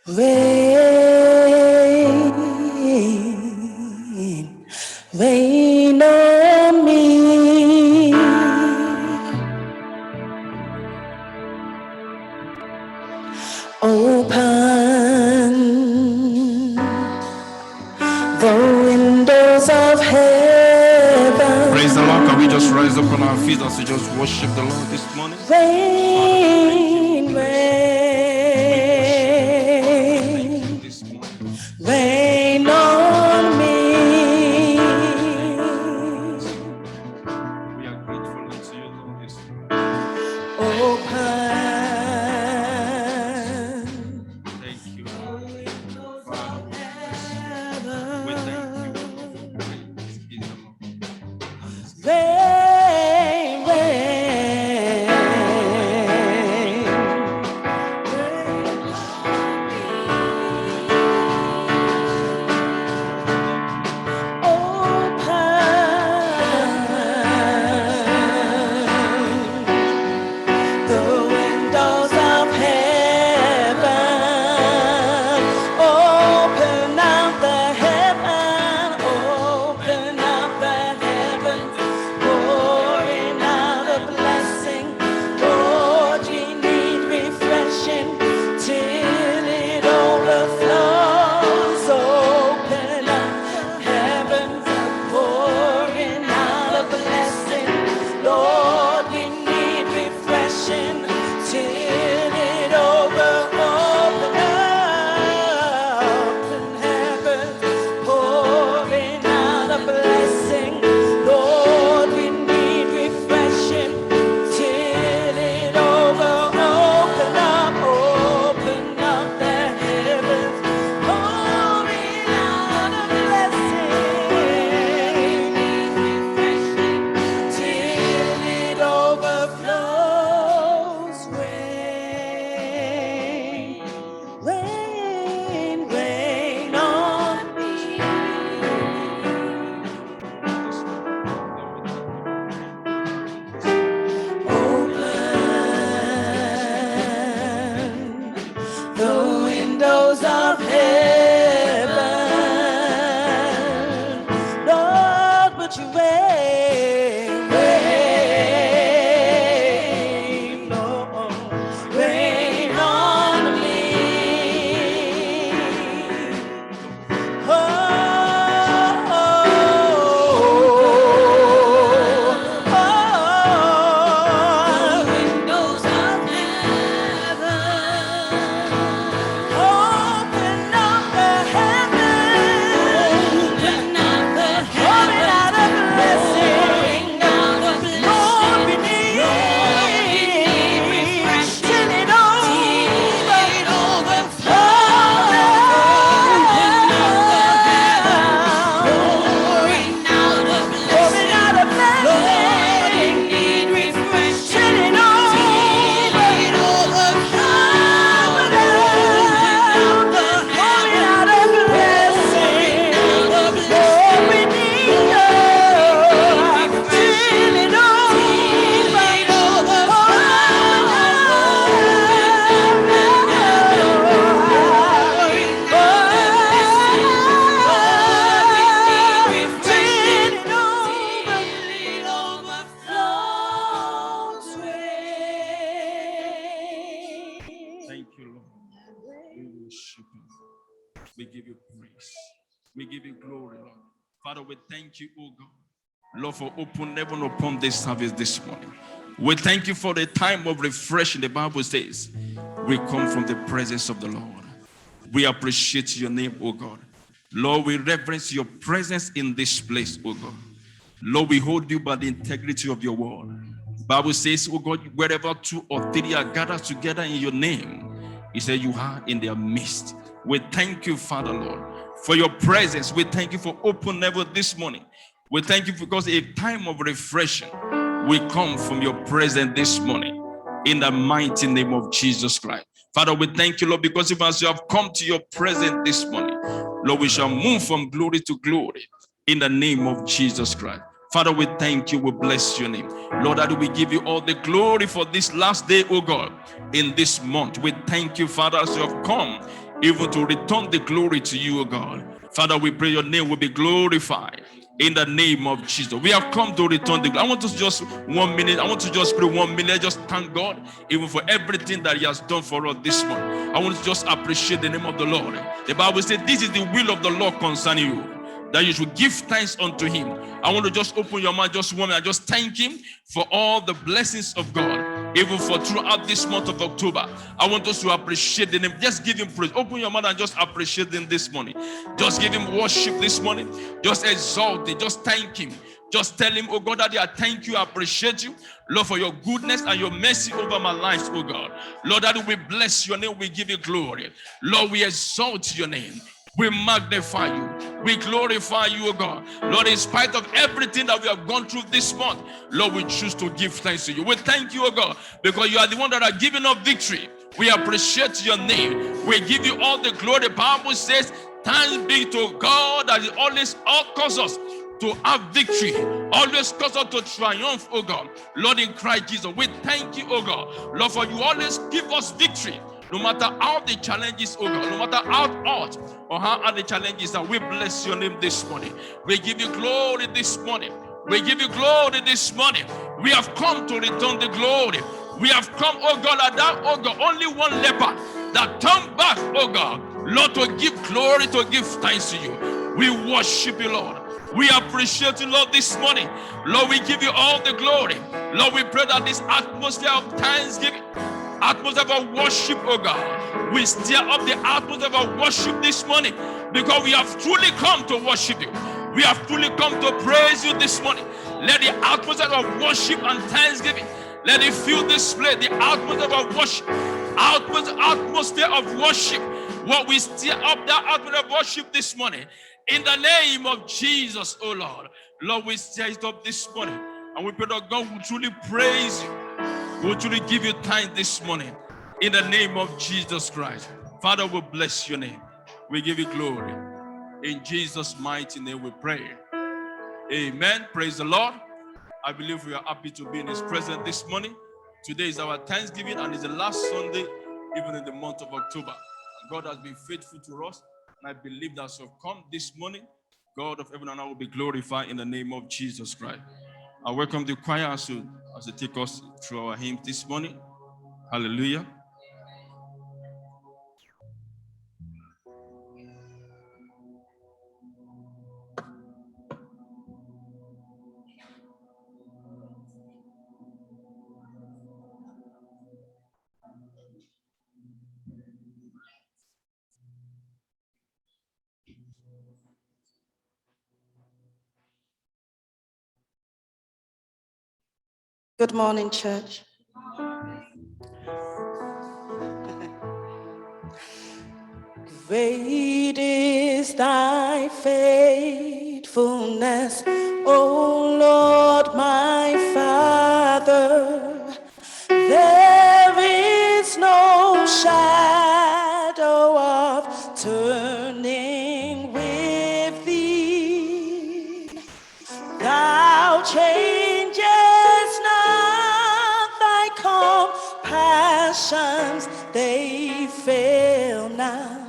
Rain on me. Open the windows of heaven. Praise the Lord. Can we just rise up on our feet as we just worship the Lord this morning? Rain, rain, rain on me. We are grateful unto you, Lord, this morning. Open. Thank you, Lord. Father, we bless you. We thank you, Lord, for praise in the Lord. Rain, We give you praise. We give you glory, Lord. Father, we thank you, oh God, Lord, for open heaven upon this service this morning. We thank you for the time of refreshing. The Bible says we come from the presence of the Lord. We appreciate your name, oh God. Lord, we reverence your presence in this place, oh God. Lord, we hold you by the integrity of your word. The Bible says, oh God, wherever 2 or 3 are gathered together in your name, he said you are in their midst. We thank you, Father, Lord, for your presence. We thank you for open heaven this morning. We thank you because a time of refreshing will come from your presence this morning in the mighty name of Jesus Christ. Father, we thank you, Lord, because even as you have come to your presence this morning, Lord, we shall move from glory to glory in the name of Jesus Christ. Father, we thank you. We bless your name. Lord, that we give you all the glory for this last day, oh God, in this month. We thank you, Father, as you have come even to return the glory to you, O God. Father, we pray your name will be glorified in the name of Jesus. We have come to return the glory. I want to just 1 minute. I want to just pray 1 minute. Just thank God even for everything that he has done for us this month. I want to just appreciate the name of the Lord. The Bible says this is the will of the Lord concerning you, that you should give thanks unto him. I want to just open your mouth just 1 minute. Just thank him for all the blessings of God, even for throughout this month of October. I want us to appreciate the name. Just give him praise. Open your mouth and just appreciate him this morning. Just give him worship this morning. Just exalt him. Just thank him. Just tell him, oh God, Daddy, I thank you, I appreciate you, Lord, for your goodness and your mercy over my life, oh God. Lord, Daddy, we bless your name, we give you glory. Lord, we exalt your name. We magnify you. We glorify you, O God. Lord, in spite of everything that we have gone through this month, Lord, we choose to give thanks to you. We thank you, O God, because you are the one that are giving us victory. We appreciate your name. We give you all the glory. The Bible says, thanks be to God that it always causes us to have victory, always cause us to triumph, oh God. Lord, in Christ Jesus, we thank you, oh God. Lord, for you always give us victory. No matter how the challenges, oh God, no matter how hard or how hard the challenges are, we bless your name this morning. We give you glory this morning. We give you glory this morning. We have come to return the glory. We have come, oh God, at that, oh God, only one leper that turned back, oh God, Lord, to give glory, to give thanks to you. We worship you, Lord. We appreciate you, Lord, this morning. Lord, we give you all the glory. Lord, we pray that this atmosphere of thanksgiving, atmosphere of worship, oh God, we stir up the atmosphere of worship this morning, because we have truly come to worship you. We have truly come to praise you this morning. Let the atmosphere of worship and thanksgiving, let it fill this place, the atmosphere of worship, atmosphere of worship. What we stir up that atmosphere of worship this morning, in the name of Jesus, oh Lord. Lord, we stir it up this morning, and we pray that God will truly praise you. We will truly give you thanks this morning, in the name of Jesus Christ. Father, we bless your name. We give you glory. In Jesus' mighty name we pray. Amen. Praise the Lord. I believe we are happy to be in his presence this morning. Today is our Thanksgiving, and it's the last Sunday, even in the month of October. God has been faithful to us, and I believe that as you've come this morning, God of heaven and earth will be glorified in the name of Jesus Christ. I welcome the choir as they take us through our hymn this morning. Hallelujah. Good morning, church. Great is thy faithfulness, O Lord my Father. There is no shadow of turning with thee. Thou changest not, thy compassions, they fail not.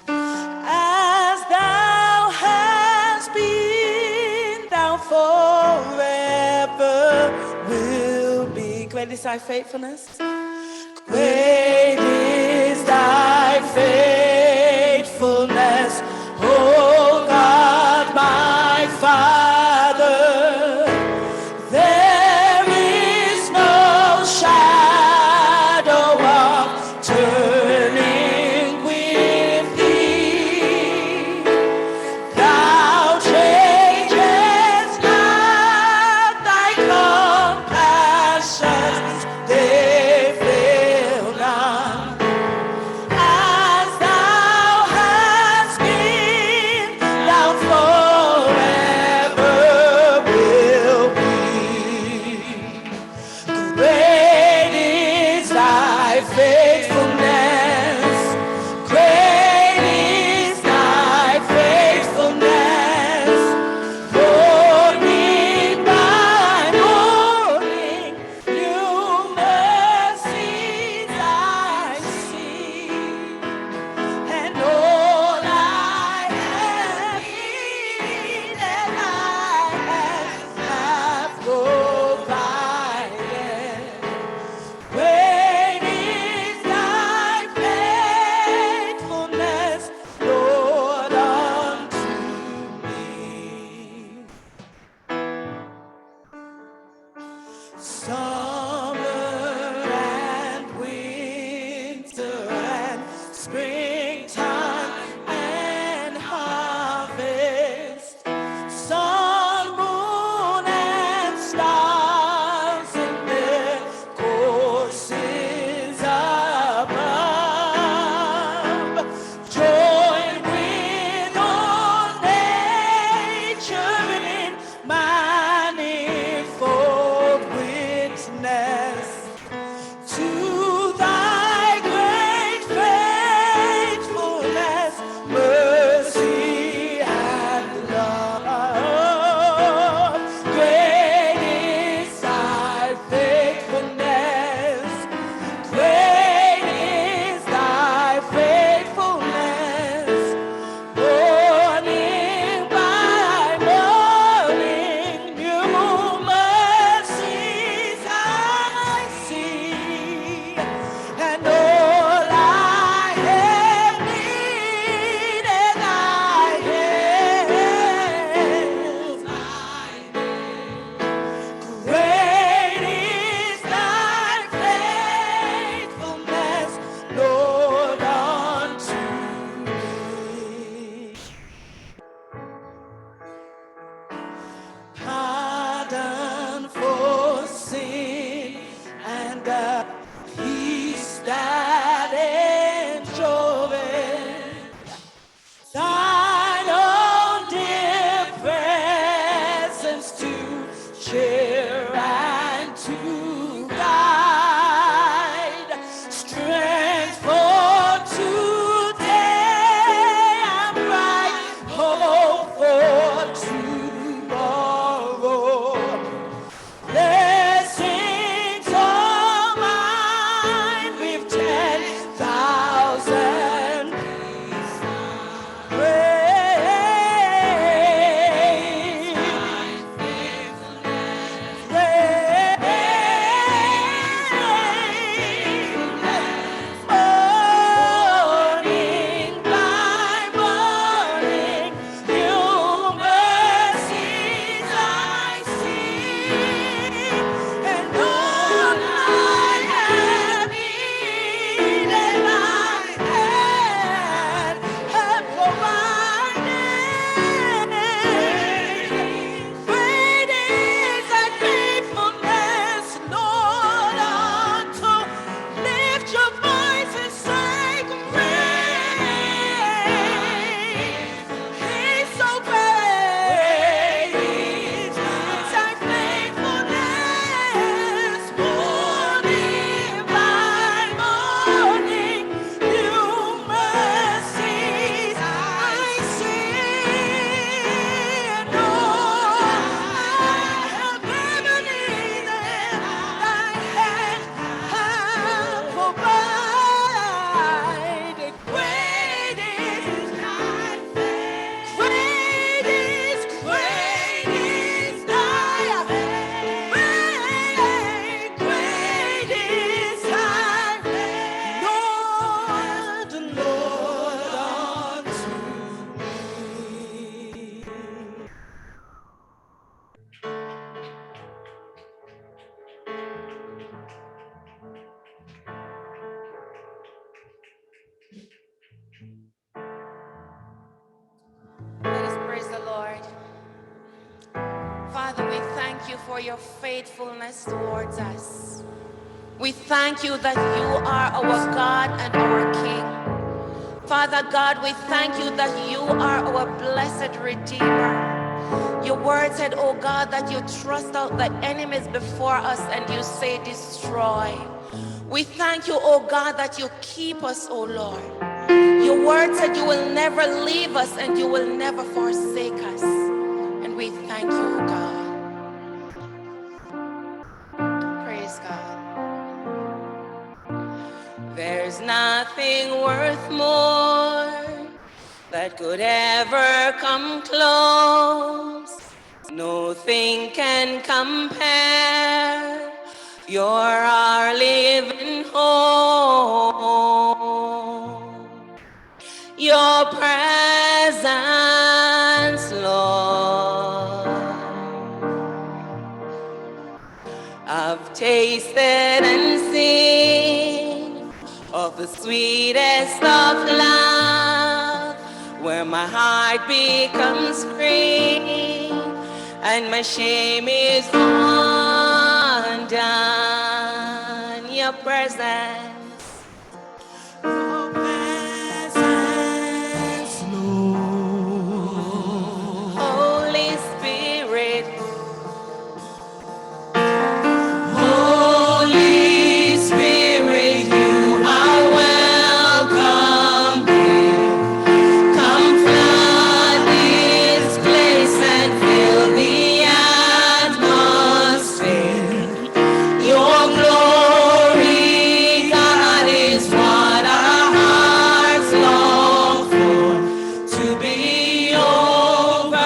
As thou hast been, thou forever will be. Great is thy faithfulness. Great is thy faithfulness, O God, my Father. There is no shadow of turning with thee. Thou changest not, thy compassions, they Summer and winter and springtime and harvest. Sun, moon, and stars in their courses above. Join with all nature in manifold witness to thy great faithfulness, mercy, and love. Great is thy faithfulness. Great is thy faithfulness. Morning by morning, new mercies I see, and all I have needed thy hands. Great is thy faithfulness, Lord, unto me. Pardon for sin and the peace that endureth. Thine own dear presence to share and to guide. Strength for today and bright hope for tomorrow. Blessings all mine with 10,000 morning by morning, new mercies I see, and all I have needed thy hand hath provided. Great is thy faithfulness, Lord, unto. Lift your voice and say, great. He's so great. It's thy faithfulness, morning by morning, new mercies I see. And all I have ever needed, thy hand hath provided. Great is thy faith. Great is thy faith. Great is thy faith. Lord, unto me. Let us praise the Lord. Father, we thank you for your faithfulness towards us. We thank you that you are our God and our King. Father God, we thank you that you are our blessed Redeemer. Your word said, oh God, that you thrust out the enemies before us and you say destroy. We thank you, oh God, that you keep us, oh Lord. Your word said you will never leave us and you will never forsake us. And we thank you, oh God. Praise God. There's nothing worth more that could ever come close. Nothing can compare. You're our living hope. Your presence, Lord, I've tasted and seen of the sweetest of love, where my heart becomes free and my shame is undone. Your presence, Lord. Holy Spirit, Holy Spirit, you are welcome here. Come flood this place and fill the atmosphere. Your glory, God, is what our hearts long for, to be overcome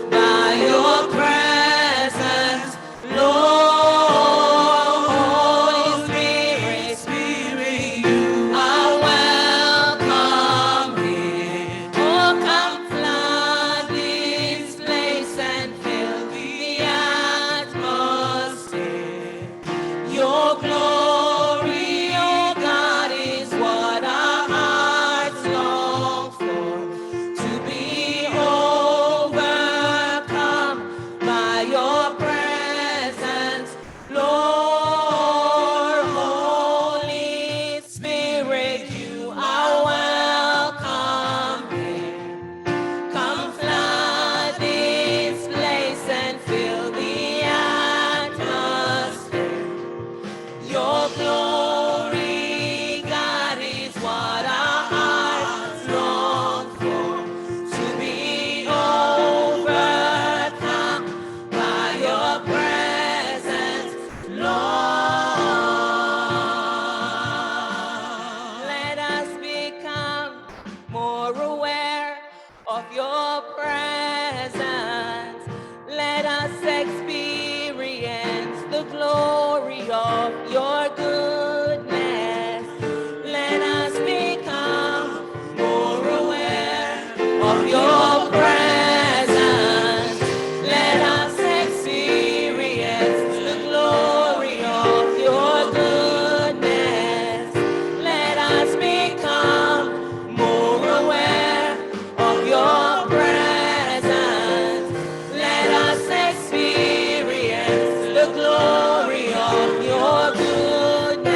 by your presence, Lord. Holy Spirit, you are welcome here. Oh, come flood this place and fill the atmosphere. Your glory, oh God, is what our hearts long for, to be overcome by your presence, Lord. Holy Spirit, you are welcome here. Come flood this place and fill the atmosphere. Your glory, God, is what our hearts long for, to be overcome by your presence, Lord. Let us become more aware of your presence. Let us experience the glory of your goodness. Let us become more aware of your presence. Let us experience the glory of your goodness. Let us become more aware of your presence. Let us experience the glory of your goodness.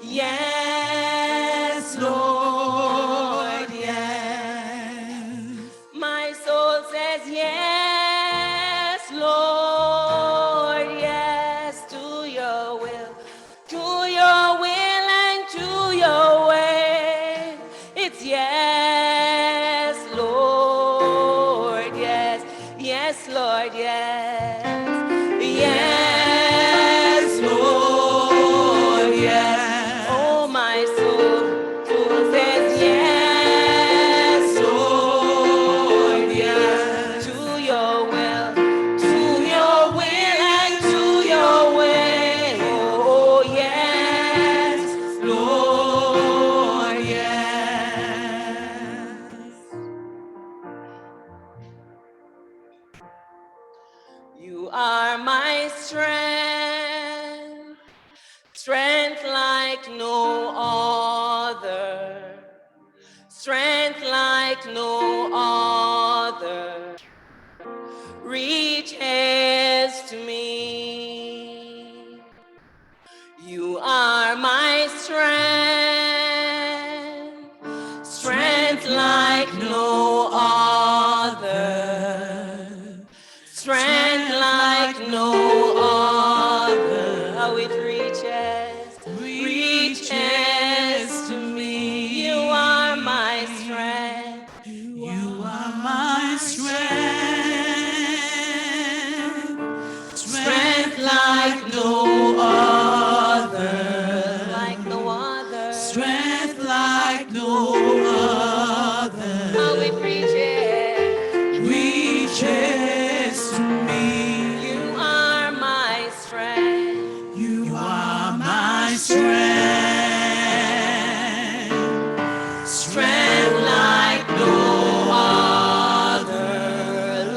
Yes, Lord, yes. My soul says yes, Lord, yes, to your will and to your way. It's yes, Lord, yes, yes, Lord, yes, yes, Lord, yes. Oh, my soul says yes, Lord, yes, to your will and to your way. Oh, yes, Lord, yes. You are my strength, strength like no other, strength like no other reaches to me. You are my strength, strength like no other, strength like no other. How it reaches to me. You are my strength. You are my strength, strength like no other, strength like no other. How it reaches to me. You are my strength. You are my strength, strength like no other,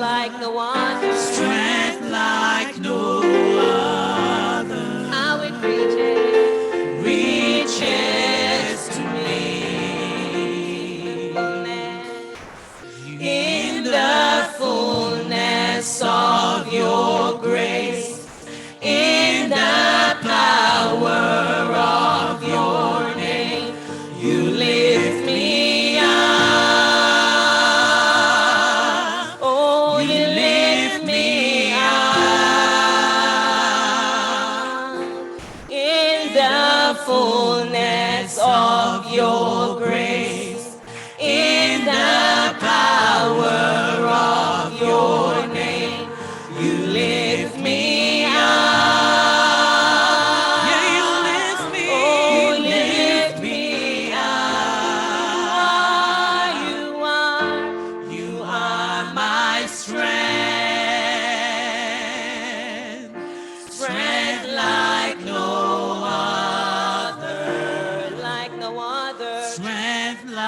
strength like no other. How it reaches to me. In the fullness of your grace, in the power of your name, you lift me up. Oh, you lift me up. In the fullness of your grace, in the power of your name, you lift me up. Yeah, you lift me. Oh, you lift me up. You are my strength, strength like no other, strength like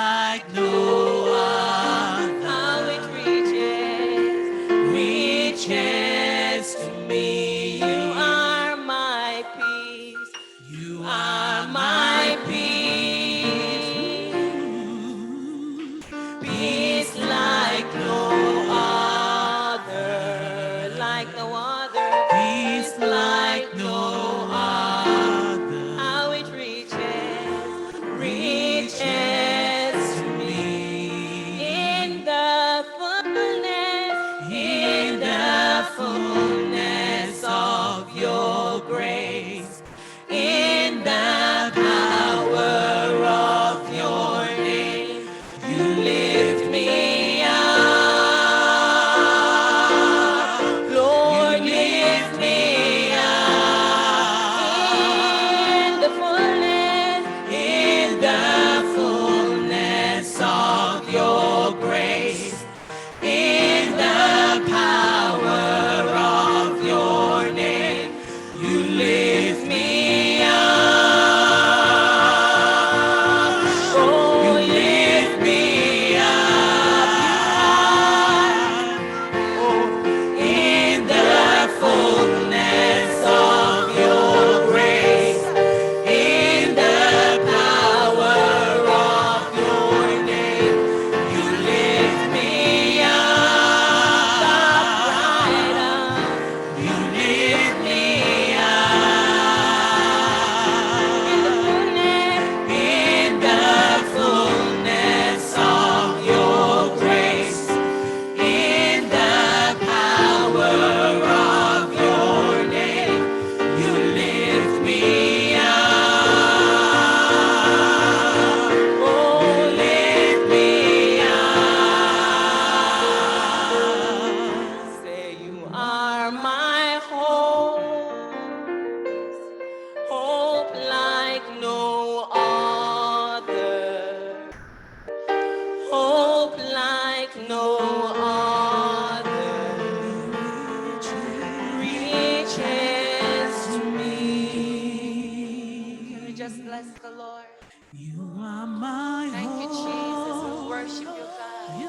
the Lord. You are my Thank you, Jesus. We worship you, God.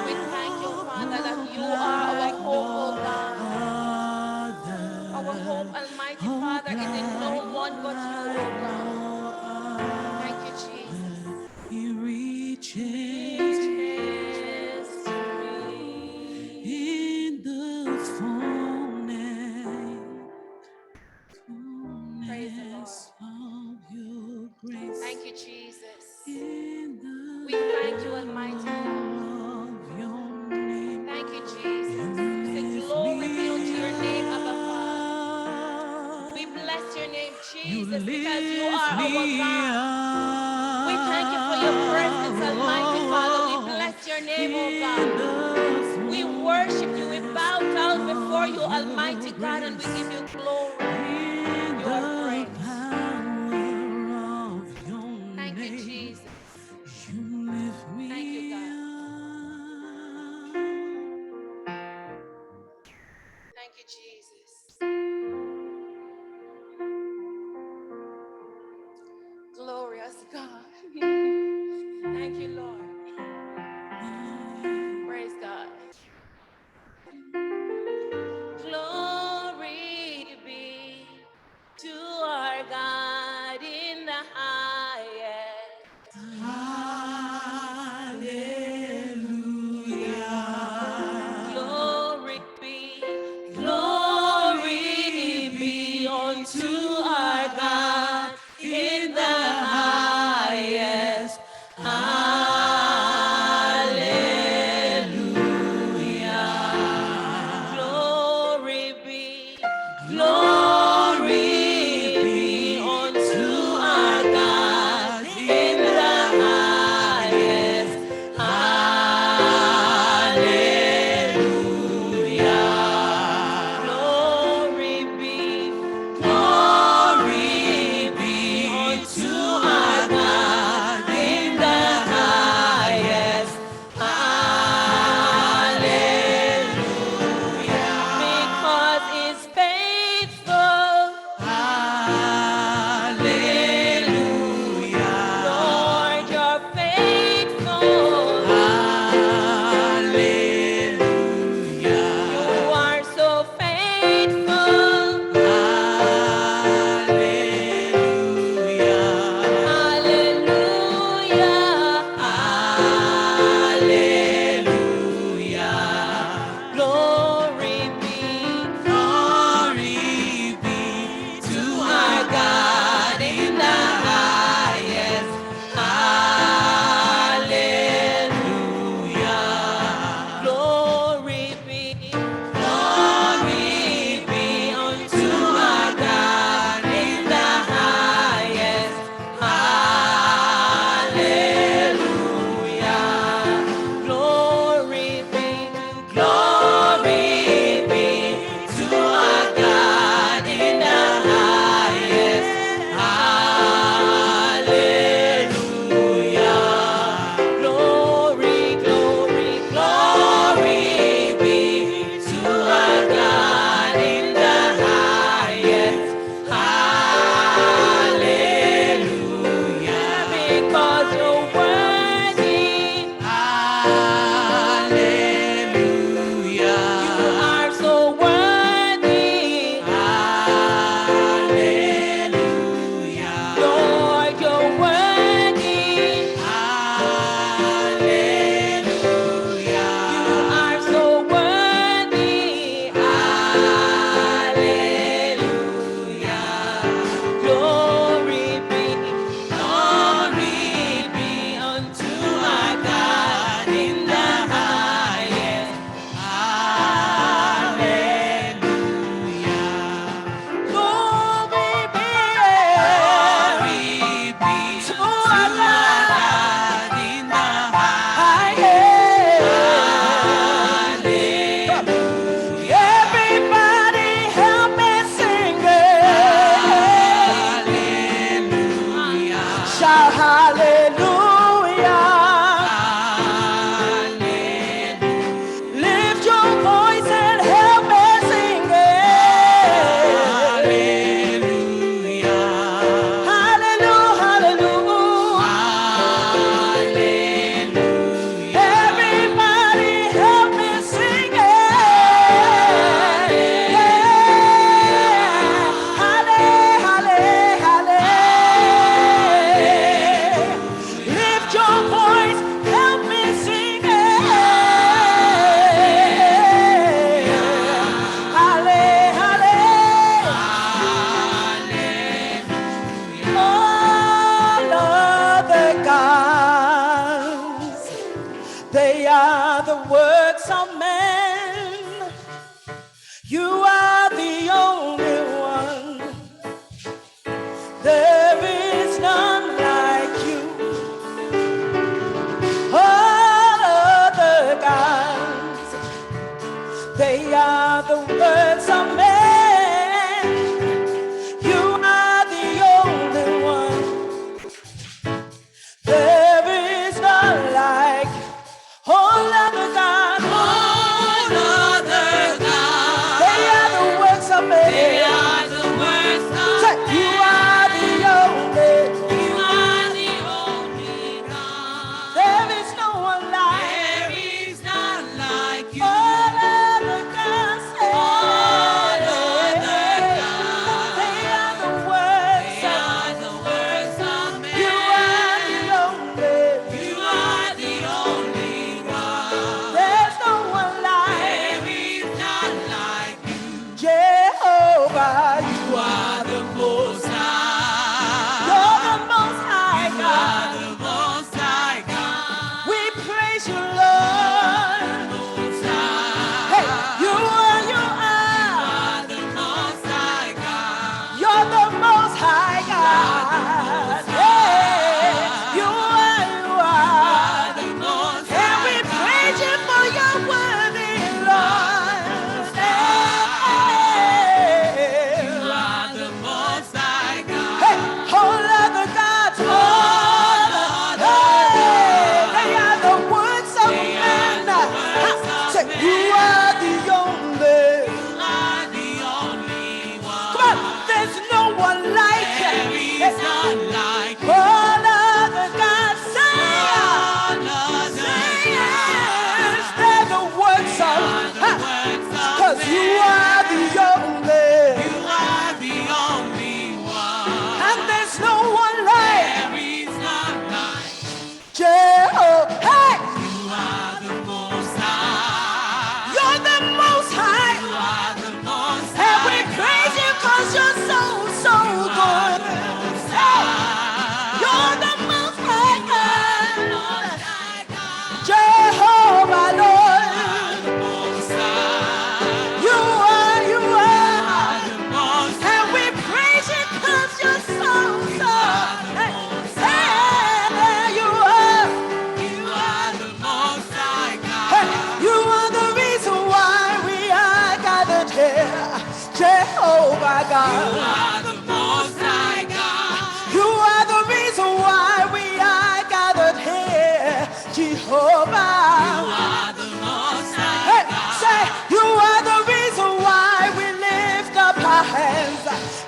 We thank you, Father, that you are our hope, oh God. Our hope, Almighty Father, is in no one but you, oh God. Thank you, Jesus. He reaches To me. in the Praise the fullness of your grace. Thank you, Jesus. In the We thank you, Almighty God. of your name. Thank you, Jesus. We say Lift glory me be unto your name, Abba Father. up. We bless your name, You Jesus, because you lift are our me God. We thank you for your presence, Almighty Father. We bless your name, oh God. We worship you. We bow down before you, Almighty God, and we give you glory. You are praise. Thank you, Jesus. You lift me Thank you, God. Thank you, Jesus. Glorious God. Thank you, Lord. Praise God. Glory be to our God in the highest. Glory be unto our God in the highest. Hallelujah. Glory be unto our God in the highest. Hallelujah. Glory be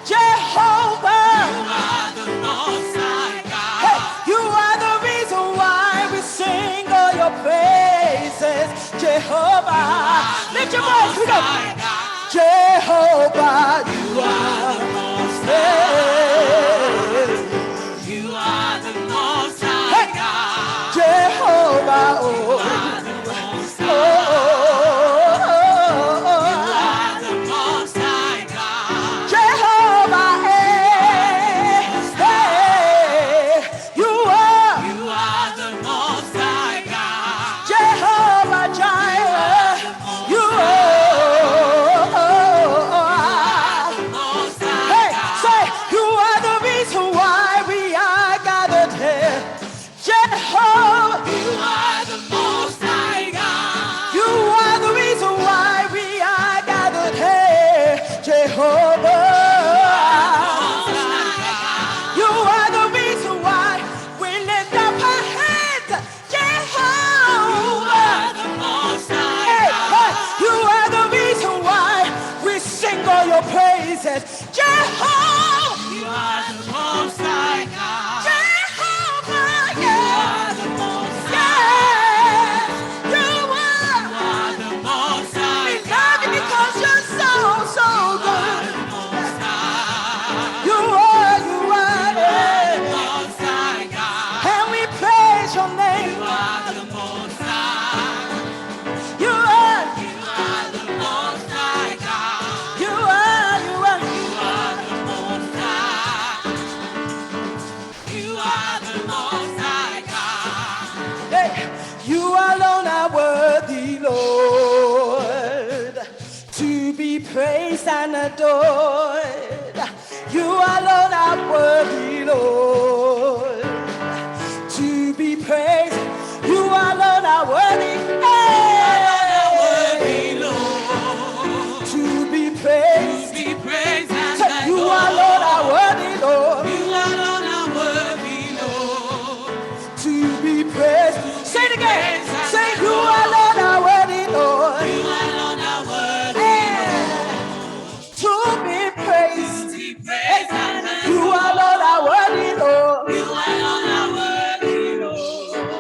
Jehovah. You are the Most High God. Hey, you are the reason why we sing all your praises. Jehovah. Lift your voice. We go. Jehovah, you are the Most High. You are the Most High God. Jehovah, oh. You are the Most High. Oh, You are the Most High God. Jehovah, hey, you are the Most High God. Jehovah Jireh, you are. Most High Hey, God. say you are the reason why we are gathered here. Jehovah, You are the Most High God. you are the reason why we are gathered here. Jehovah. You are the reason why we lift up our hands, Jehovah. The Most High Hey, God. hey, you are the reason why we sing all your praises, Jehovah. You are the Most High God. Jehovah, yeah, The Most yeah, you are. the Most We High love you because you're so, so good. Most High. You are, yeah. Most High God. And we praise your name. You are the Most High. You are. You are the Most High God. You are, You are the Most High. You are the Most High God. hey, you alone are worthy, Lord, to be praised and adored. You alone are worthy, Lord, to be praised. You alone are worthy, hey, Lord, to be praised. be praised and Say, you alone are worthy, Lord. You alone are worthy, Lord. To be praised. Say it again. Say you alone are worthy, Lord. You alone are worthy, And to be praised. be praised and You alone are worthy, Lord. You alone are worthy, Lord.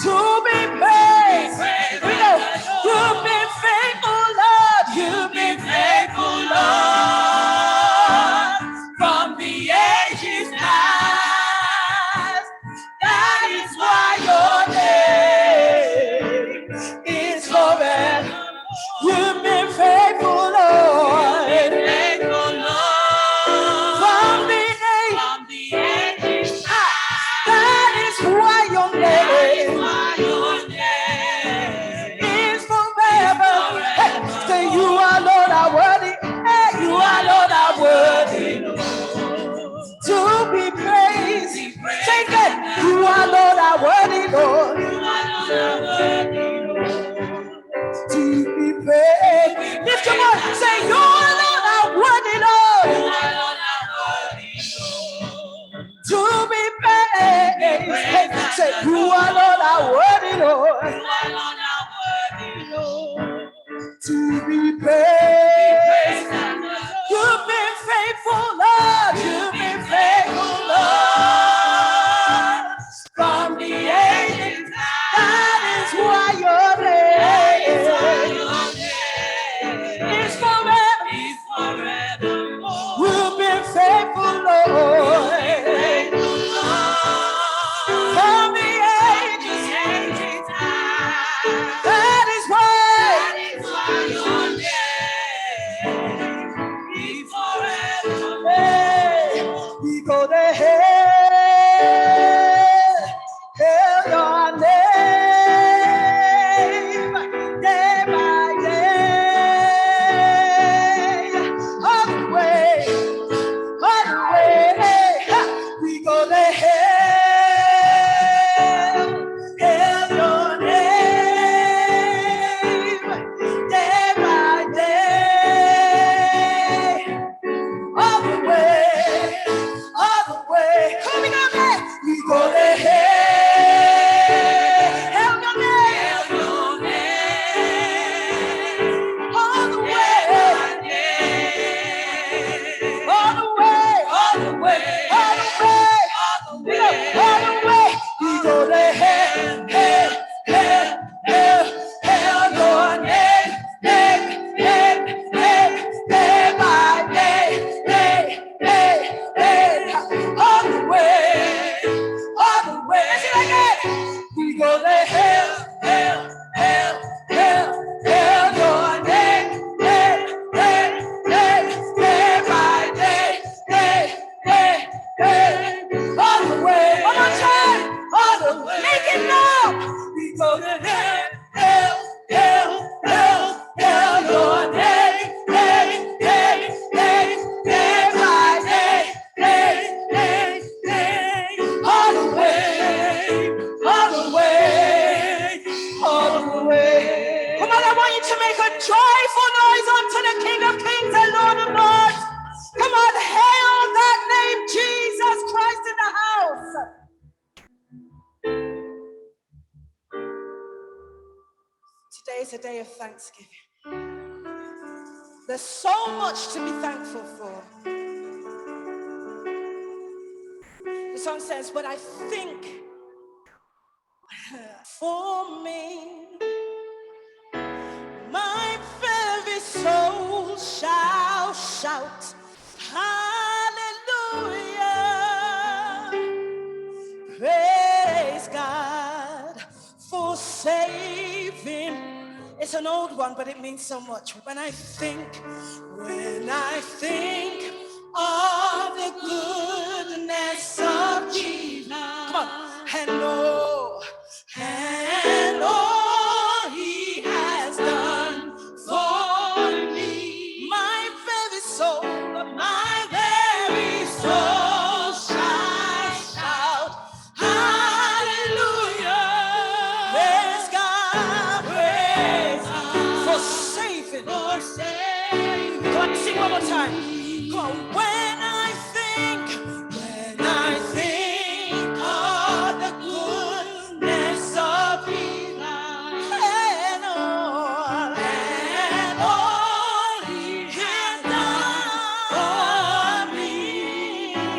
To be praised. We know you've been faithful, Lord. You've been faithful, Lord. From the ages past, That is why your name is forever. You've been faithful, Lord. faithful Lord. From the age, From the ages that is why your name why your name is forever. Hey, say you are Lord are worthy. Hey, you are Lord are worthy to be praised. Say that you are Lord are worthy, Lord, to be praised. Lift your voice. Say you are Lord are worthy, Lord, to be praised. Hey, say you are Lord are worthy, Lord, to be praised. You've been faithful, Lord. You've been faithful, Lord. From the ages, that is why your name is forever. You've been faithful, Lord. From the ages, that is why. Hey, we go to hail your name day by day. All the way, ha, we go to hail your name day by day. All the way, is a day of thanksgiving. There's so much to be thankful for. The song says, but I think for me, my very soul shall shout, hallelujah. Praise God for saving. It's an old one, but it means so much. When I think of the goodness of Jesus, come on, and all He has done for me, my very soul shall shout, hallelujah. Praise God for saving. Come on, sing one more time. Come on, when I think of the goodness of Jesus and all He has done for me,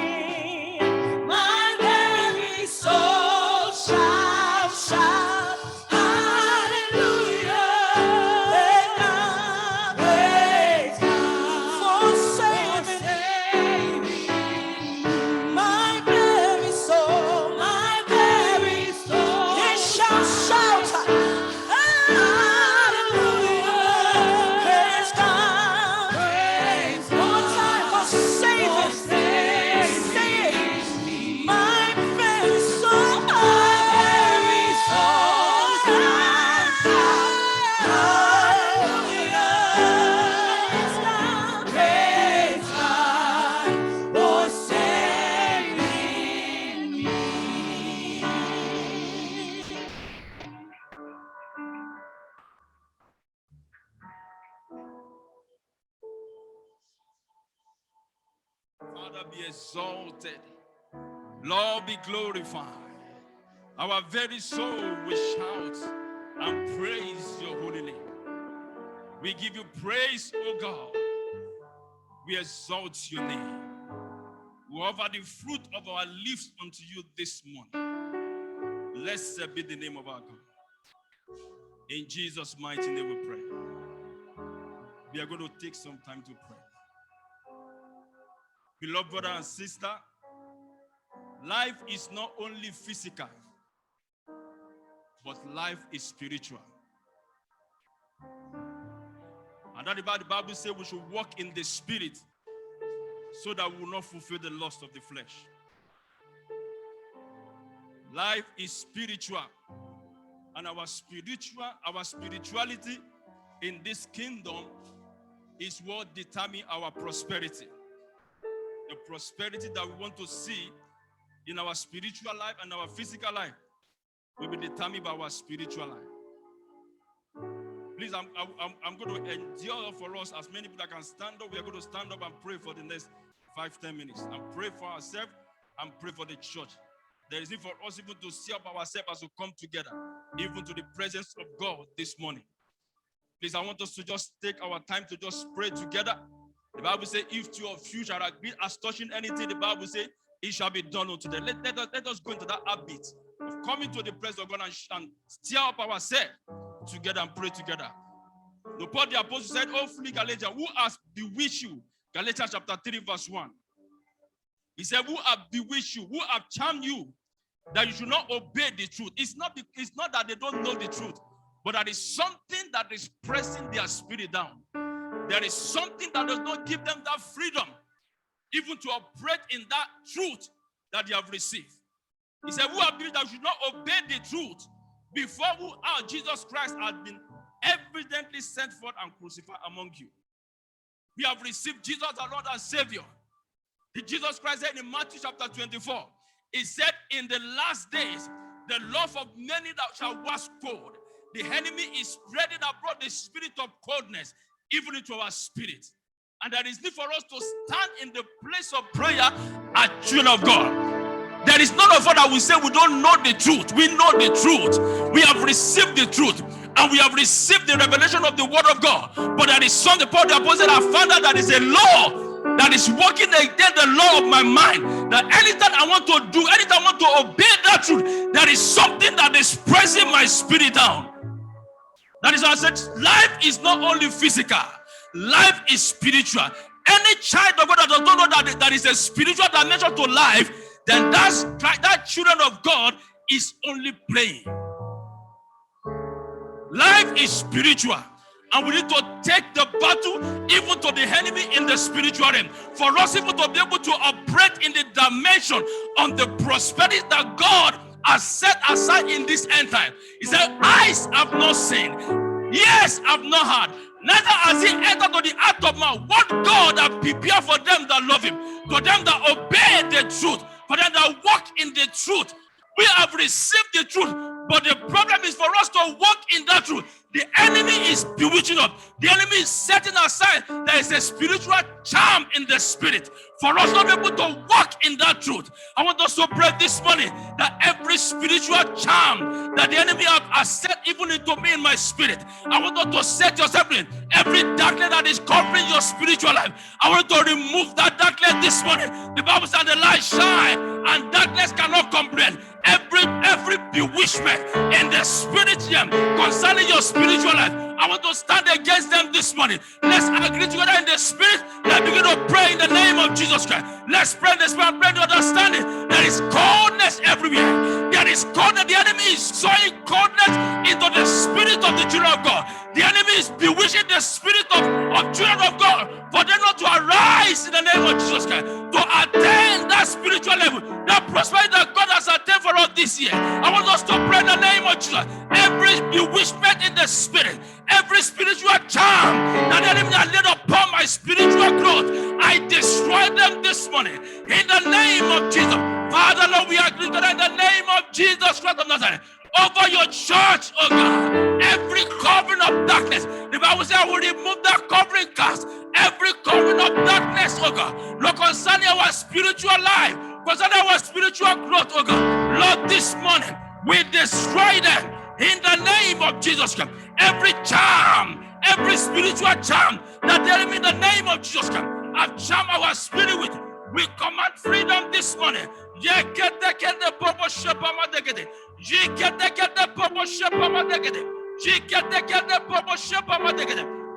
my very soul shall shout, hallelujah. Praise God for saving my very soul, it shall shout, hallelujah. Praise God. One more time for saving. Say it. My very soul, hallelujah. Praise God for saving me. Father, be exalted. Lord, be glorified. Our very soul will shout and praise your holy name. We give you praise, O God. We exalt your name. We offer the fruit of our lips unto you this morning. Blessed be the name of our God. In Jesus' mighty name we pray. We are going to take some time to pray. Beloved brother and sister, life is not only physical, but life is spiritual. And that about the Bible says we should walk in the spirit so that we will not fulfill the lust of the flesh. Life is spiritual, and our spirituality in this kingdom is what determines our prosperity. The prosperity that we want to see in our spiritual life and our physical life will be determined by our spiritual life. Please, I'm going to endure for us as many people that can stand up. We are going to stand up and pray for the next 5-10 minutes and pray for ourselves and pray for the church. There is need for us even to see up ourselves as we come together, even to the presence of God this morning. Please, I want us to just take our time to just pray together. The Bible says, if two of you shall agree as touching anything, the Bible says, it shall be done unto them. Let us go into that habit of coming to the presence of God and stir up ourselves together and pray together. The Paul the Apostle said, oh, flee Galatians, who has bewitched you? Galatians chapter 3, verse 1. He said, who have bewitched you? Who have charmed you that you should not obey the truth? It's not that they don't know the truth, but there is something that is pressing their spirit down. There is something that does not give them that freedom, even to operate in that truth that they have received. He said, who have believed that you should not obey the truth before who our Jesus Christ had been evidently sent forth and crucified among you. We have received Jesus our Lord and Savior. Jesus Christ said in Matthew chapter 24, he said, in the last days, the love of many that shall wax cold. The enemy is spreading abroad the spirit of coldness, even into our spirit. And there is need for us to stand in the place of prayer as children of God. There is none of us that will say we don't know the truth. We know the truth. We have received the truth. and we have received the revelation of the word of God. But there is something, Paul the apostle, I found out that is a law that is working against the law of my mind. That anytime I want to do, anytime I want to obey that truth, there is something that is pressing my spirit down. That is why I said, life is not only physical, life is spiritual. Any child of God that does not know that there is a spiritual dimension to life, then that children of God is only playing. Life is spiritual, and we need to take the battle even to the enemy in the spiritual realm. For us even to be able to operate in the dimension of the prosperity that God has set aside in this end time. He said, eyes have not seen, ears have not heard, neither has he entered to the heart of man what God has prepared for them that love him, to them that obey the truth, for them that walk in the truth. We have received the truth, but the problem is for us to walk in that truth. The enemy is bewitching us. The enemy is setting aside. There is a spiritual charm in the spirit for us not able to walk in that truth. I want us to pray this morning that every spiritual charm that the enemy has set even into me in my spirit, I want us to set yourself in. Every darkness that is covering your spiritual life, I want to remove that darkness this morning. The Bible says the light shine and darkness cannot comprehend. Every bewitchment in the spirit realm concerning your spiritual life, I want to stand against them this morning. Let's agree together in the spirit. Let's begin to pray in the name of Jesus Christ. Let's pray in the spirit and pray to understanding. There is coldness everywhere. There is coldness. The enemy is sowing coldness into the spirit of the children of God. The enemy is bewitching the spirit of children of God for them not to arise in the name of Jesus Christ, to attain that spiritual level, that prosperity that God has attained for us this year. I want us to pray in the name of Jesus. Every bewitchment in the spirit, every spiritual charm that the enemy has laid upon my spiritual growth, I destroy them this morning in the name of Jesus. Father, Lord, we agree today in the name of Jesus Christ of Nazareth. Over your church, oh God, every covering of darkness, the Bible says I will remove that covering cast, every covering of darkness, oh God, Lord, concerning our spiritual life, concerning our spiritual growth, oh God, Lord, this morning we destroy them in the name of Jesus Christ. Every charm, every spiritual charm that the enemy in the name of Jesus Christ have charmed our spirit with, we command freedom this morning.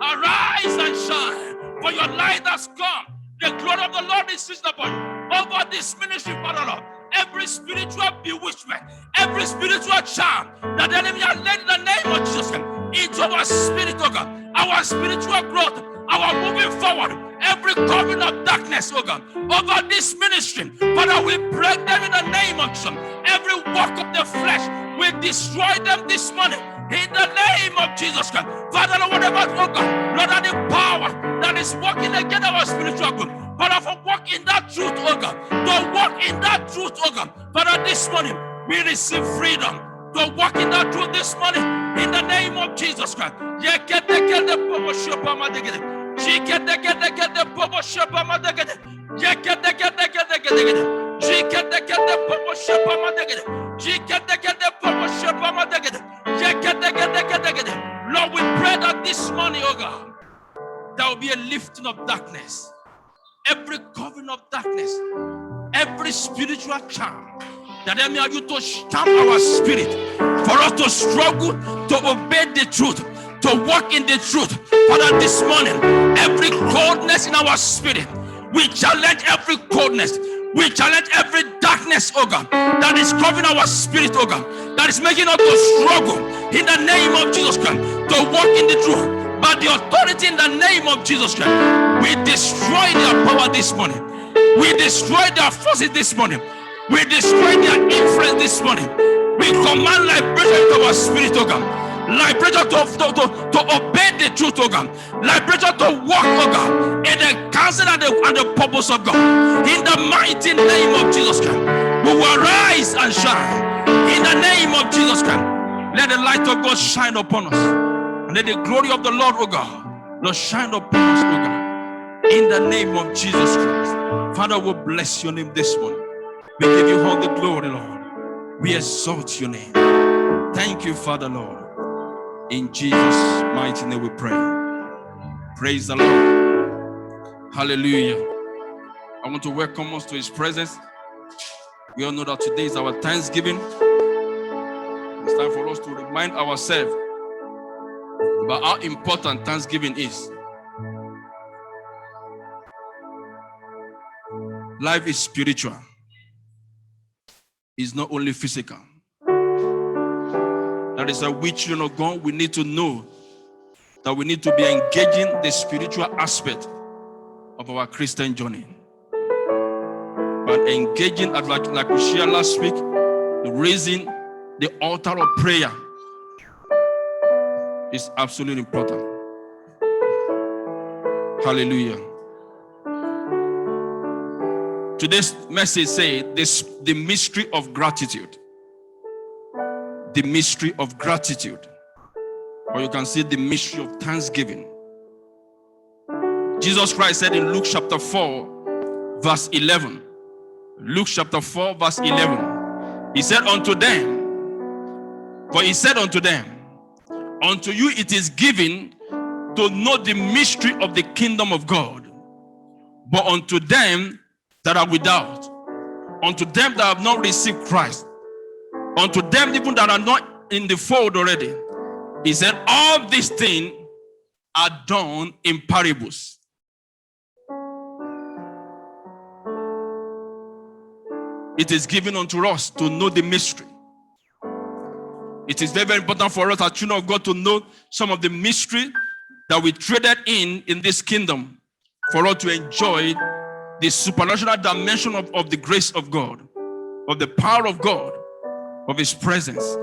Arise and shine, for your light has come. The glory of the Lord is risen upon you. Over this ministry, Father Lord, every spiritual bewitchment, every spiritual charm that the enemy has laid in the name of Jesus into our spirit, oh God, our spiritual growth, our moving forward, every covering of darkness, oh God, over this ministry, Father, we break them in the name of Jesus. Every work of the flesh, we destroy them this morning in the name of Jesus Christ. Father, Lord, whatever, oh God, Lord, that the power that is working against our spiritual growth, Father, for walk in that truth, oh God, to walk in that truth, oh God, Father, this morning we receive freedom to walk in that truth this morning in the name of Jesus Christ. Lord, we pray that this morning, oh God, there will be a lifting of darkness, every covering of darkness, every spiritual charm that enemy are you to stamp our spirit, for us to struggle to obey the truth, to walk in the truth. Father, this morning, every coldness in our spirit, we challenge every coldness. We challenge every darkness, oh God, that is covering our spirit, oh God, that is making us to struggle in the name of Jesus Christ, to walk in the truth. By the authority in the name of Jesus Christ, we destroy their power this morning. We destroy their forces this morning. We destroy their influence this morning. We command liberation to our spirit, oh God. Liberation to obey the truth, oh God. Liberation to walk, oh God, in the counsel and the purpose of God. In the mighty name of Jesus Christ, we will rise and shine. In the name of Jesus Christ, let the light of God shine upon us. And let the glory of the Lord, oh God, Lord, shine upon us, oh God. In the name of Jesus Christ. Father, we bless your name this morning. We give you all the glory, Lord. We exalt your name. Thank you, Father, Lord. In Jesus' mighty name we pray. Praise the Lord. Hallelujah. I want to welcome us to his presence. We all know that today is our Thanksgiving. It's time for us to remind ourselves about how important Thanksgiving is. Life is spiritual. It's not only physical. That is why we children of God, we need to know that we need to be engaging the spiritual aspect of our Christian journey. But engaging, like we shared last week, raising the altar of prayer is absolutely important. Hallelujah. Today's message says the mystery of gratitude. The mystery of gratitude. Or you can say the mystery of thanksgiving. Jesus Christ said in Luke chapter 4, verse 11. Luke chapter 4, verse 11. He said unto them, for he said unto them, unto you it is given to know the mystery of the kingdom of God. But unto them that are without, unto them that have not received Christ, unto them even that are not in the fold already, he said, all these things are done in parables. It is given unto us to know the mystery. It is very, very important for us as children of God to know some of the mystery that we traded in this kingdom for us to enjoy the supernatural dimension of the grace of God, of the power of God, of his presence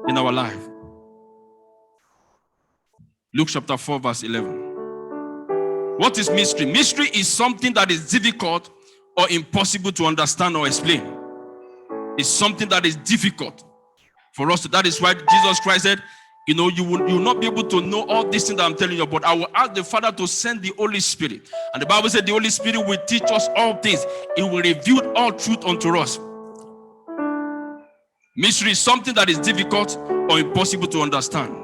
in our life. Luke chapter 4, verse 11. What is mystery? Mystery is something that is difficult or impossible to understand or explain. It's something that is difficult for us. That is why Jesus Christ said, you will not be able to know all these things that I'm telling you, but I will ask the Father to send the Holy Spirit. And the Bible said the Holy Spirit will teach us all things. It will reveal all truth unto us. Mystery is something that is difficult or impossible to understand.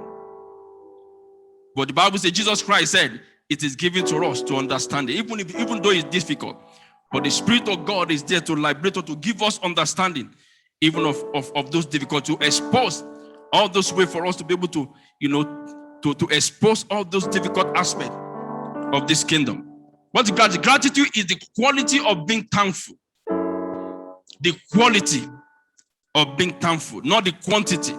But the Bible says, Jesus Christ said, it is given to us to understand it, even though it's difficult. But the Spirit of God is there to liberate us, to give us understanding, even of those difficulties, to expose all those ways for us to be able to, to expose all those difficult aspects of this kingdom. But gratitude is the quality of being thankful. The quality of being thankful, not the quantity.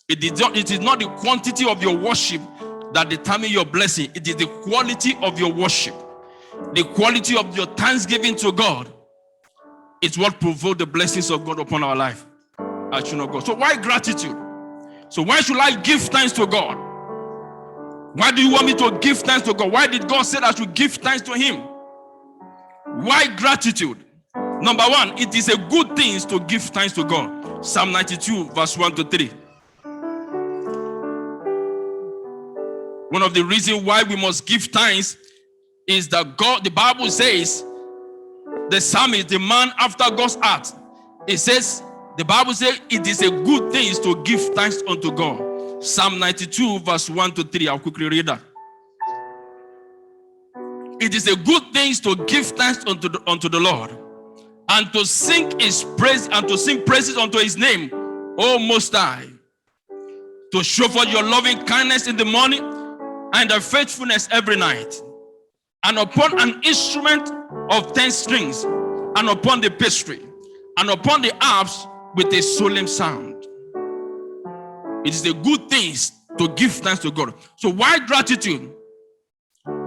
It is not the quantity of your worship that determines your blessing. It is the quality of your worship. The quality of your thanksgiving to God is what provokes the blessings of God upon our life. As children of God. So why gratitude? So why should I give thanks to God? Why do you want me to give thanks to God? Why did God say that I should give thanks to him? Why gratitude? Number one, it is a good thing to give thanks to God. Psalm 92, verse 1 to 3. One of the reasons why we must give thanks is that God, the Bible says, the psalmist, the man after God's heart, it says, the Bible says it is a good thing to give thanks unto God. Psalm 92, verse 1 to 3. I'll quickly read that. It is a good thing to give thanks unto the Lord, and to sing his praise, and to sing praises unto his name, O Most High. To show forth your loving kindness in the morning, and the faithfulness every night. And upon an instrument of 10 strings, and upon the pastry, and upon the harps with a solemn sound. It is a good thing to give thanks to God. So why gratitude?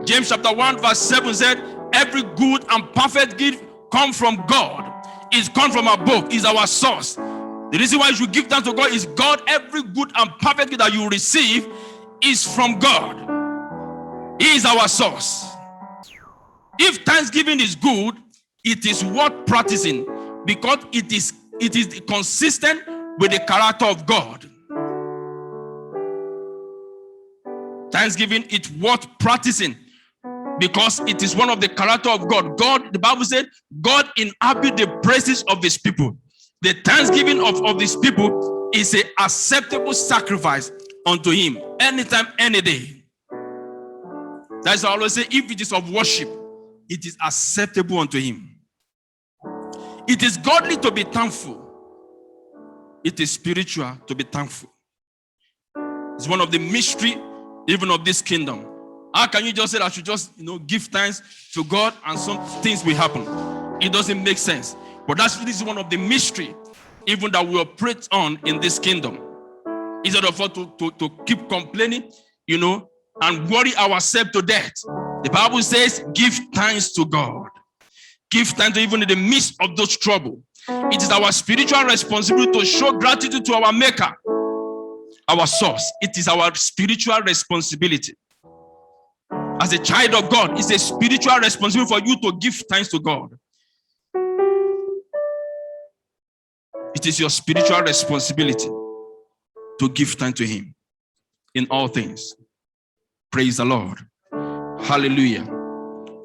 James chapter 1 verse 7 said, every good and perfect gift come from God. It's come from above. Is our source. The reason why you should give thanks to God is God. Every good and perfect gift that you receive is from God. He is our source. If thanksgiving is good, it is worth practicing because it is consistent with the character of God. Thanksgiving is worth practicing because it is one of the character of God. God, the Bible said, God inhabits the praises of his people. The thanksgiving of his people is an acceptable sacrifice unto him anytime, any day. That's why I always say, if it is of worship, it is acceptable unto him. It is godly to be thankful. It is spiritual to be thankful. It's one of the mystery even of this kingdom. How can you just say that I should just give thanks to God and some things will happen? It doesn't make sense. But this is one of the mystery even that we operate on in this kingdom. Instead of us to keep complaining, and worry ourselves to death. The Bible says, give thanks to God. Give thanks even in the midst of those trouble. It is our spiritual responsibility to show gratitude to our Maker, our source. It is our spiritual responsibility. As a child of God, it's a spiritual responsibility for you to give thanks to God. It is your spiritual responsibility to give thanks to him in all things. Praise the Lord. Hallelujah.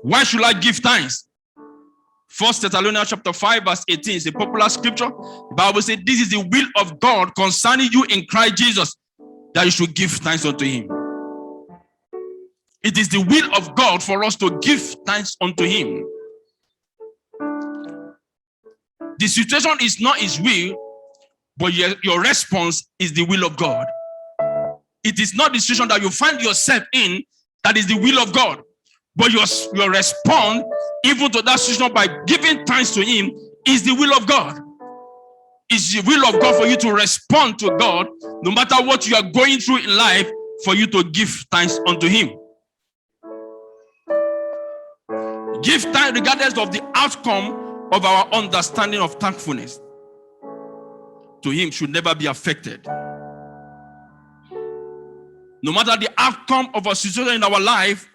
Why should I give thanks? 1 Thessalonians chapter 5 verse 18 is a popular scripture. The Bible says, this is the will of God concerning you in Christ Jesus, that you should give thanks unto him. It is the will of God for us to give thanks unto him. The situation is not his will, but your response is the will of God. It is not the situation that you find yourself in that is the will of God, but your response even to that situation by giving thanks to him is the will of God. It's the will of God for you to respond to God no matter what you are going through in life, for you to give thanks unto him. Give thanks regardless of the outcome of our understanding of thankfulness to him should never be affected. No matter the outcome of a situation in our life,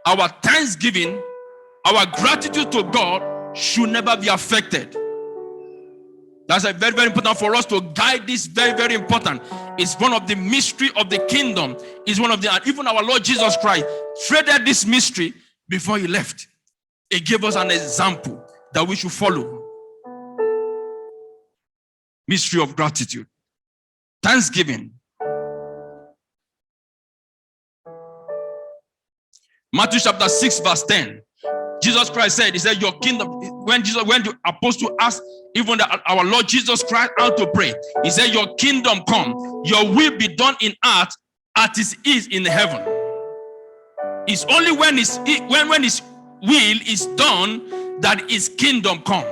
our thanksgiving, our gratitude to God should never be affected. That's a very, very important for us to guide this. Very, very important. It's one of the mystery of the kingdom. It's one of the, even our Lord Jesus Christ traded this mystery before he left. He gave us an example that we should follow. Mystery of gratitude. Thanksgiving. Matthew chapter 6 verse 10. Jesus Christ said, he said, your kingdom, when the apostle asked even our Lord Jesus Christ how to pray, he said, your kingdom come, your will be done in earth as it is in heaven. It's only when his will is done that his kingdom come.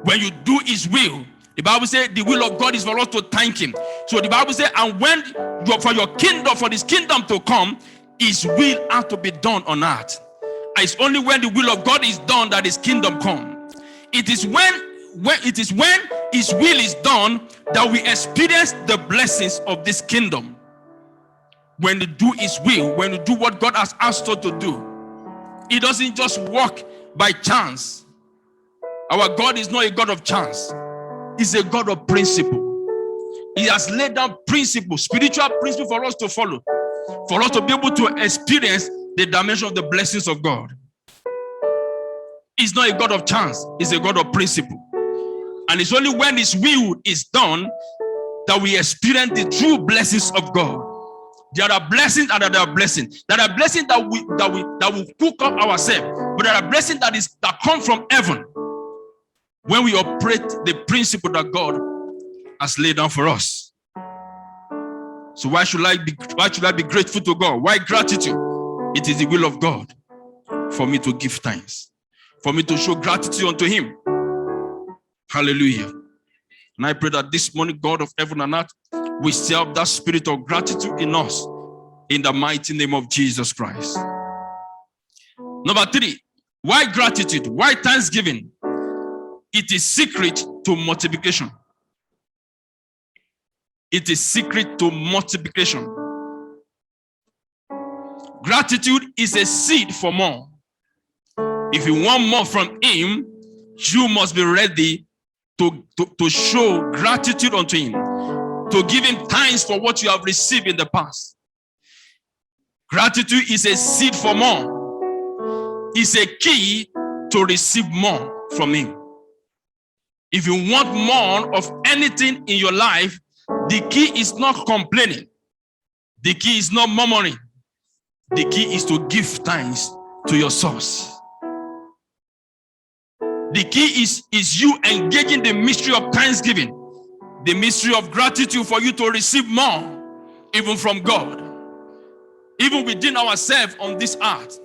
When you do his will, the Bible says the will of God is for us to thank him. So the Bible says, and when for this kingdom to come, his will has to be done on earth. It's only when the will of God is done that his kingdom comes. It is when his will is done that we experience the blessings of this kingdom. When you do his will, when you do what God has asked us to do, it doesn't just work by chance. Our God is not a God of chance. He's a God of principle. He has laid down principles, spiritual principles for us to follow, for us to be able to experience the dimension of the blessings of God. He's not a God of chance. He's a God of principle. And it's only when his will is done that we experience the true blessings of God. There are blessings and there are blessings. There are blessings that we cook up ourselves, but there are blessings that come from heaven when we operate the principle that God has laid down for us. So why should I be grateful to God? Why gratitude? It is the will of God for me to give thanks, for me to show gratitude unto him. Hallelujah. And I pray that this morning, God of heaven and earth, we stir up that spirit of gratitude in us in the mighty name of Jesus Christ. Number 3, why gratitude? Why thanksgiving? It is secret to multiplication. It is secret to multiplication. Gratitude is a seed for more. If you want more from him, you must be ready to show gratitude unto him, to give him thanks for what you have received in the past. Gratitude is a seed for more. It's a key to receive more from him. If you want more of anything in your life, The key is not complaining. The key is not murmuring. The key is to give thanks to your source. The key is you engaging the mystery of thanksgiving, the mystery of gratitude for you to receive more, even from God, even within ourselves on this earth.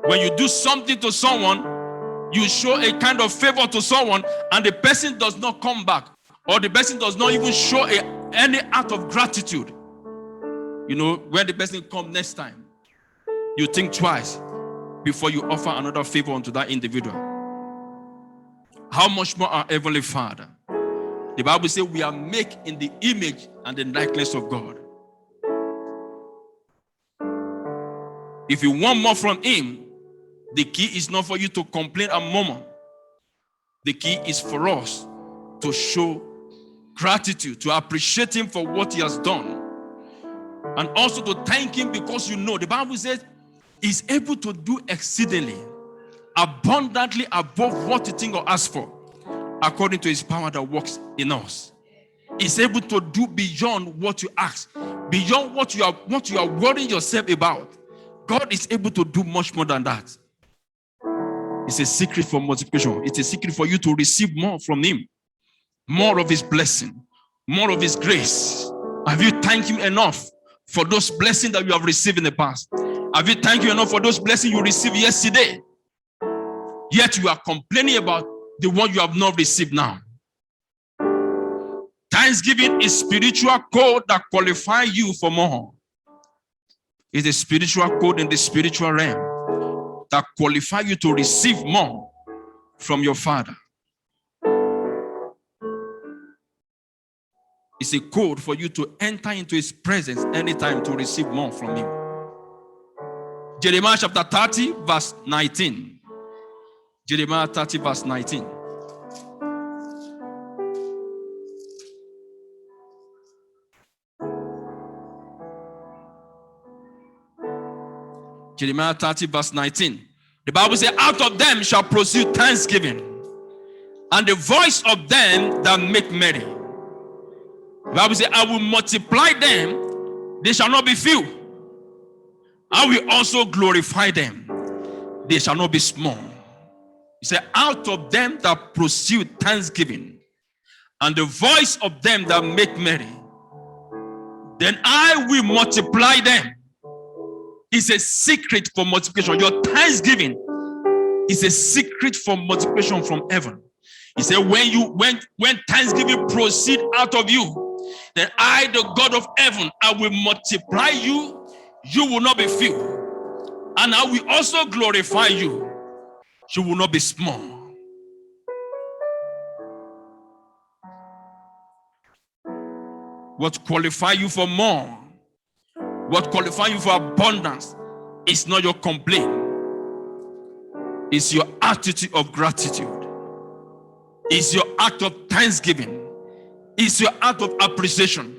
When you do something to someone, you show a kind of favor to someone, and the person does not come back, or the person does not even show any act of gratitude. You know, when the person comes next time, you think twice before you offer another favor unto that individual. How much more our Heavenly Father? The Bible says we are made in the image and the likeness of God. If you want more from Him, the key is not for you to complain and murmur. The key is for us to show gratitude, to appreciate Him for what He has done, and also to thank Him because you know the Bible says He's able to do exceedingly, abundantly above what you think or ask for, according to His power that works in us. He's able to do beyond what you ask, beyond what you are worrying yourself about. God is able to do much more than that. It's a secret for multiplication. It's a secret for you to receive more from Him, more of His blessing, more of His grace. Have you thanked Him enough for those blessings that you have received in the past? Have you thanked Him enough for those blessings you received yesterday? Yet you are complaining about the one you have not received now. Thanksgiving is spiritual code that qualifies you for more. It's a spiritual code in the spiritual realm that qualifies you to receive more from your Father. It's a code for you to enter into His presence anytime to receive more from Him. Jeremiah chapter 30 verse 19. Jeremiah 30 verse 19. Jeremiah 30 verse 19. The Bible says, out of them shall proceed thanksgiving, and the voice of them that make merry. The Bible says, I will multiply them, they shall not be few. I will also glorify them, they shall not be small. He said, out of them that proceed thanksgiving, and the voice of them that make merry, then I will multiply them. It's a secret for multiplication. Your thanksgiving is a secret for multiplication from heaven. He said, when thanksgiving proceed out of you, then I, the God of heaven, I will multiply you. You will not be few. And I will also glorify you. You will not be small. What qualifies you for more, what qualifies you for abundance, is not your complaint. It's your attitude of gratitude. It's your act of thanksgiving. It's your act of appreciation.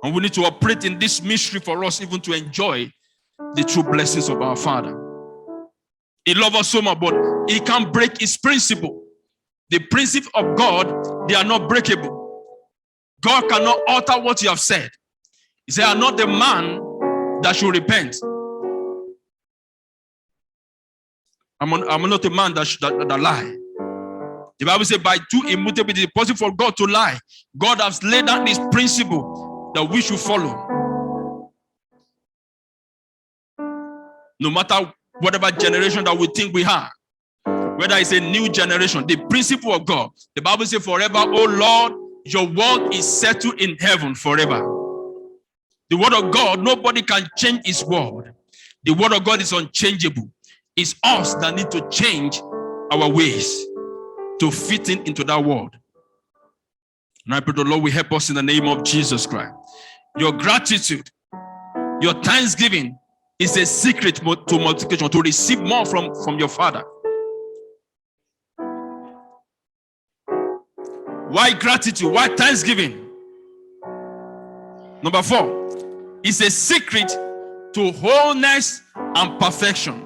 And we need to operate in this mystery for us even to enjoy the true blessings of our Father. He loves us so much, but He can't break His principle. The principle of God, they are not breakable. God cannot alter what He has said. He said, I'm not the man that should repent. I'm not a man that lie. The Bible says, by two immutability, it's possible for God to lie. God has laid down this principle that we should follow. No matter whatever generation that we think we have, whether it's a new generation, the principle of God, the Bible says, forever, O Lord, your word is settled in heaven forever. The word of God, nobody can change His word. The word of God is unchangeable. It's us that need to change our ways to fit into that word. And I pray the Lord will help us in the name of Jesus Christ. Your gratitude, your thanksgiving is a secret to multiplication, to receive more from your Father. Why gratitude? Why thanksgiving? Number 4, it's a secret to wholeness and perfection.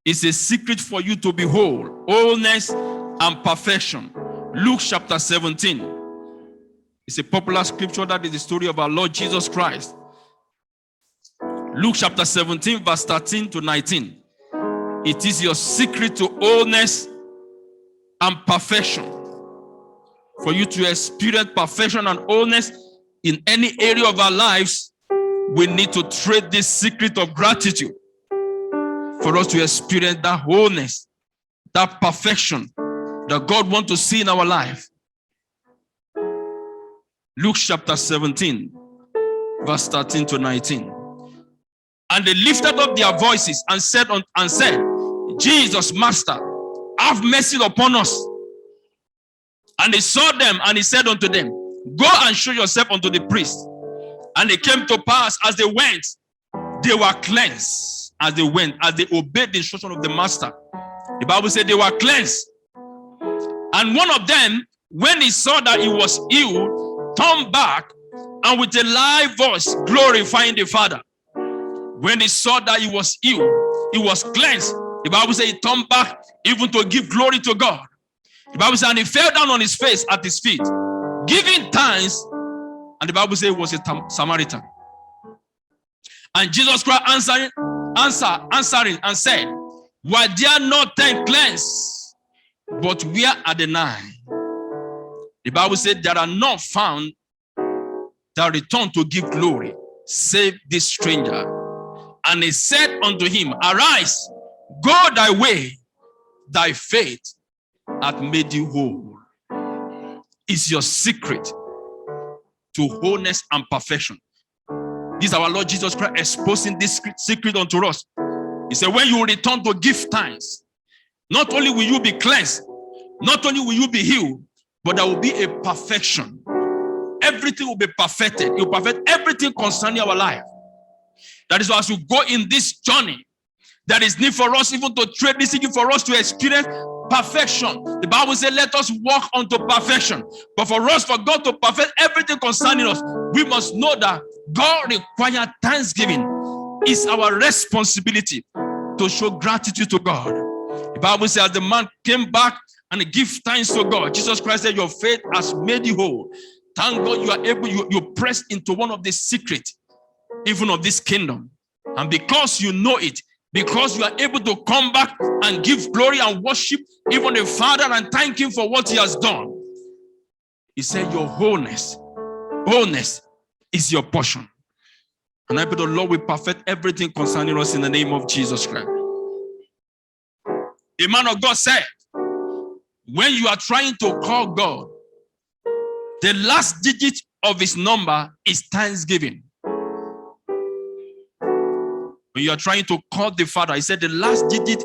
It's a secret for you to be whole, wholeness and perfection. Luke chapter 17. It's a popular scripture that is the story of our Lord Jesus Christ. Luke chapter 17, verse 13 to 19. It is your secret to wholeness and perfection. For you to experience perfection and wholeness in any area of our lives, we need to trade this secret of gratitude for us to experience that wholeness, that perfection that God wants to see in our life. Luke chapter 17, verse 13 to 19. And they lifted up their voices and said, Jesus, Master, have mercy upon us. And he saw them and he said unto them, go and show yourself unto the priest. And it came to pass as they went, they were cleansed. As they went, as they obeyed the instruction of the master. The Bible said they were cleansed. And one of them, when he saw that he was healed, turned back and with a loud voice glorifying the Father. When he saw that he was healed, he was cleansed. The Bible said he turned back even to give glory to God. The Bible said, and he fell down on his face at his feet, giving thanks. And the Bible said he was a Samaritan. And Jesus Christ answering and said, were there not 10 cleansed? But where are the 9? The Bible said there are none found that return to give glory, save this stranger. And he said unto him, arise, go thy way, thy faith hath made you whole. Is your secret to wholeness and perfection. This is our Lord Jesus Christ exposing this secret unto us. He said, when you return to give thanks, not only will you be cleansed, not only will you be healed, but there will be a perfection. Everything will be perfected. You will perfect everything concerning our life. That is why as we go in this journey, there is need for us even to trade this thing for us to experience perfection. The Bible says, let us walk unto perfection. But for us, for God to perfect everything concerning us, we must know that God requires thanksgiving. It's our responsibility to show gratitude to God. The Bible says, the man came back and give thanks to God. Jesus Christ said, your faith has made you whole. Thank God you are able, you press into one of the secrets, even of this kingdom. And because you know it, because you are able to come back and give glory and worship even the Father and thank him for what he has done. He said, your wholeness is your portion. And I pray the Lord will perfect everything concerning us in the name of Jesus Christ. The man of God said, when you are trying to call God, the last digit of his number is thanksgiving. When you are trying to call the Father, he said the last digit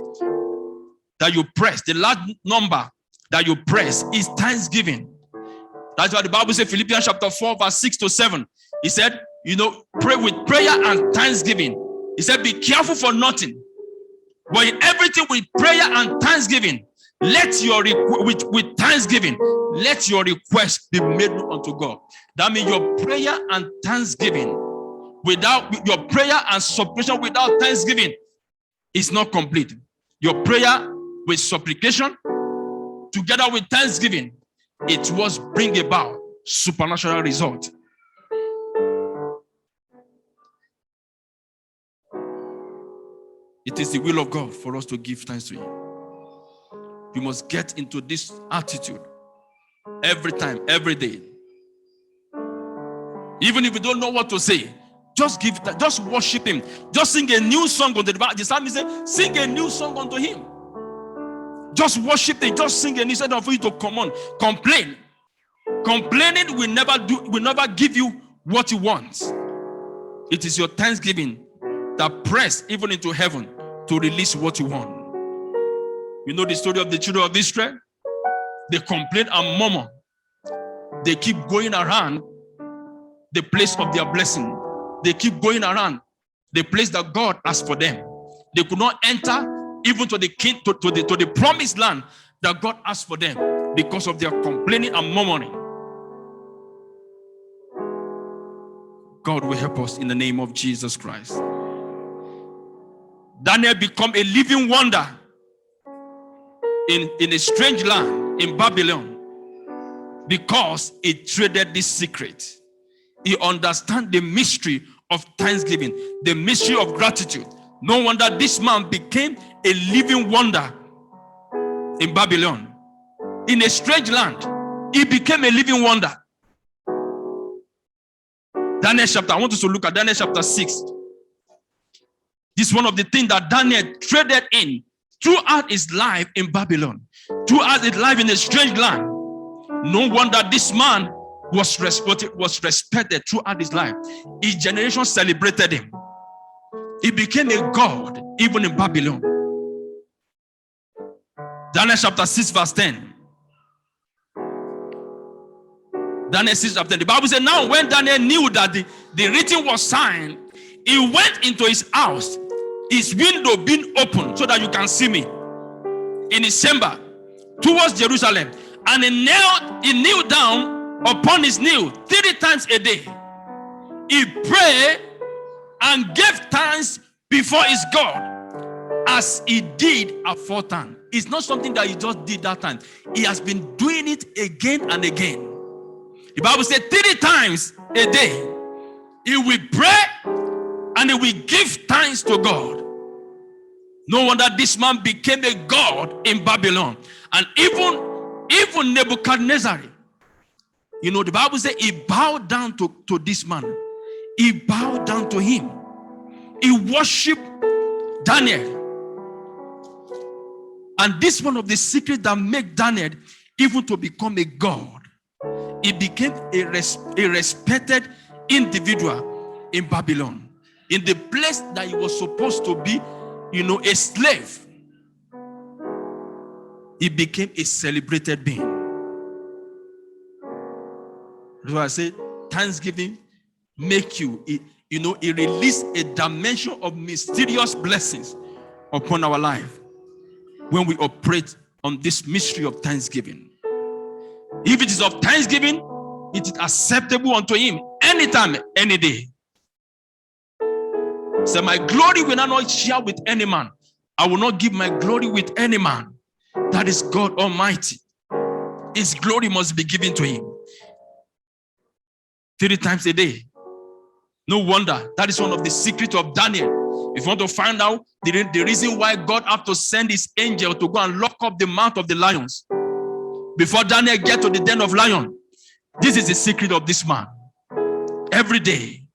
that you press, the last number that you press is thanksgiving. That's why the Bible says, Philippians chapter 4, verse 6 to 7. He said, pray with prayer and thanksgiving. He said, be careful for nothing, but in everything with prayer and thanksgiving, let your with thanksgiving, let your request be made unto God. That means your prayer and thanksgiving, without your prayer and supplication without thanksgiving is not complete. Your prayer with supplication together with thanksgiving, it was bring about supernatural result. It is the will of God for us to give thanks to him. You must get into this attitude every time, every day. Even if you don't know what to say, just worship him. Just sing a new song unto the psalmist said, sing a new song unto him. Just worship him. Just sing a new song for you to come on. Complain. Complaining will never give you what you want. It is your thanksgiving that press even into heaven to release what you want. You know the story of the children of Israel? They complain and murmur. They keep going around the place of their blessing. They keep going around the place that God has for them. They could not enter even to the king, to the promised land that God has for them because of their complaining and murmuring. God will help us in the name of Jesus Christ. Daniel became a living wonder in a strange land in Babylon because he traded this secret. He understands the mystery of thanksgiving, the mystery of gratitude. No wonder this man became a living wonder in Babylon. In a strange land, he became a living wonder. Daniel chapter, I want us to look at Daniel chapter 6. This is one of the things that Daniel traded in throughout his life in Babylon, throughout his life in a strange land. No wonder this man was respected throughout his life. His generation celebrated him. He became a god even in Babylon. Daniel chapter 6 verse 10. Daniel 6 chapter 10. The Bible said, now when Daniel knew that the writing was signed, he went into his house, his window being open so that you can see me, in his chamber towards Jerusalem. And he knelt down upon his knee 3 times a day. He prayed and gave thanks before his God as he did aforetime. It's not something that he just did that time. He has been doing it again and again. The Bible said 3 times a day he will pray and he will give thanks to God. No wonder this man became a god in Babylon. And even Nebuchadnezzar, you know, the Bible says he bowed down to this man. He bowed down to him. He worshiped Daniel. And this one of the secrets that make Daniel even to become a god. He became a respected individual in Babylon, in the place that he was supposed to be, you know, a slave. He became a celebrated being. That's why I say thanksgiving make you, it release a dimension of mysterious blessings upon our life when we operate on this mystery of thanksgiving. If it is of thanksgiving, it is acceptable unto him anytime, any day. So my glory will I not share with any man. I will not give my glory with any man. That is God Almighty. His glory must be given to him 3 times a day. No wonder. That is one of the secrets of Daniel. If you want to find out the reason why God had to send his angel to go and lock up the mouth of the lions before Daniel get to the den of lions, this is the secret of this man. Every day,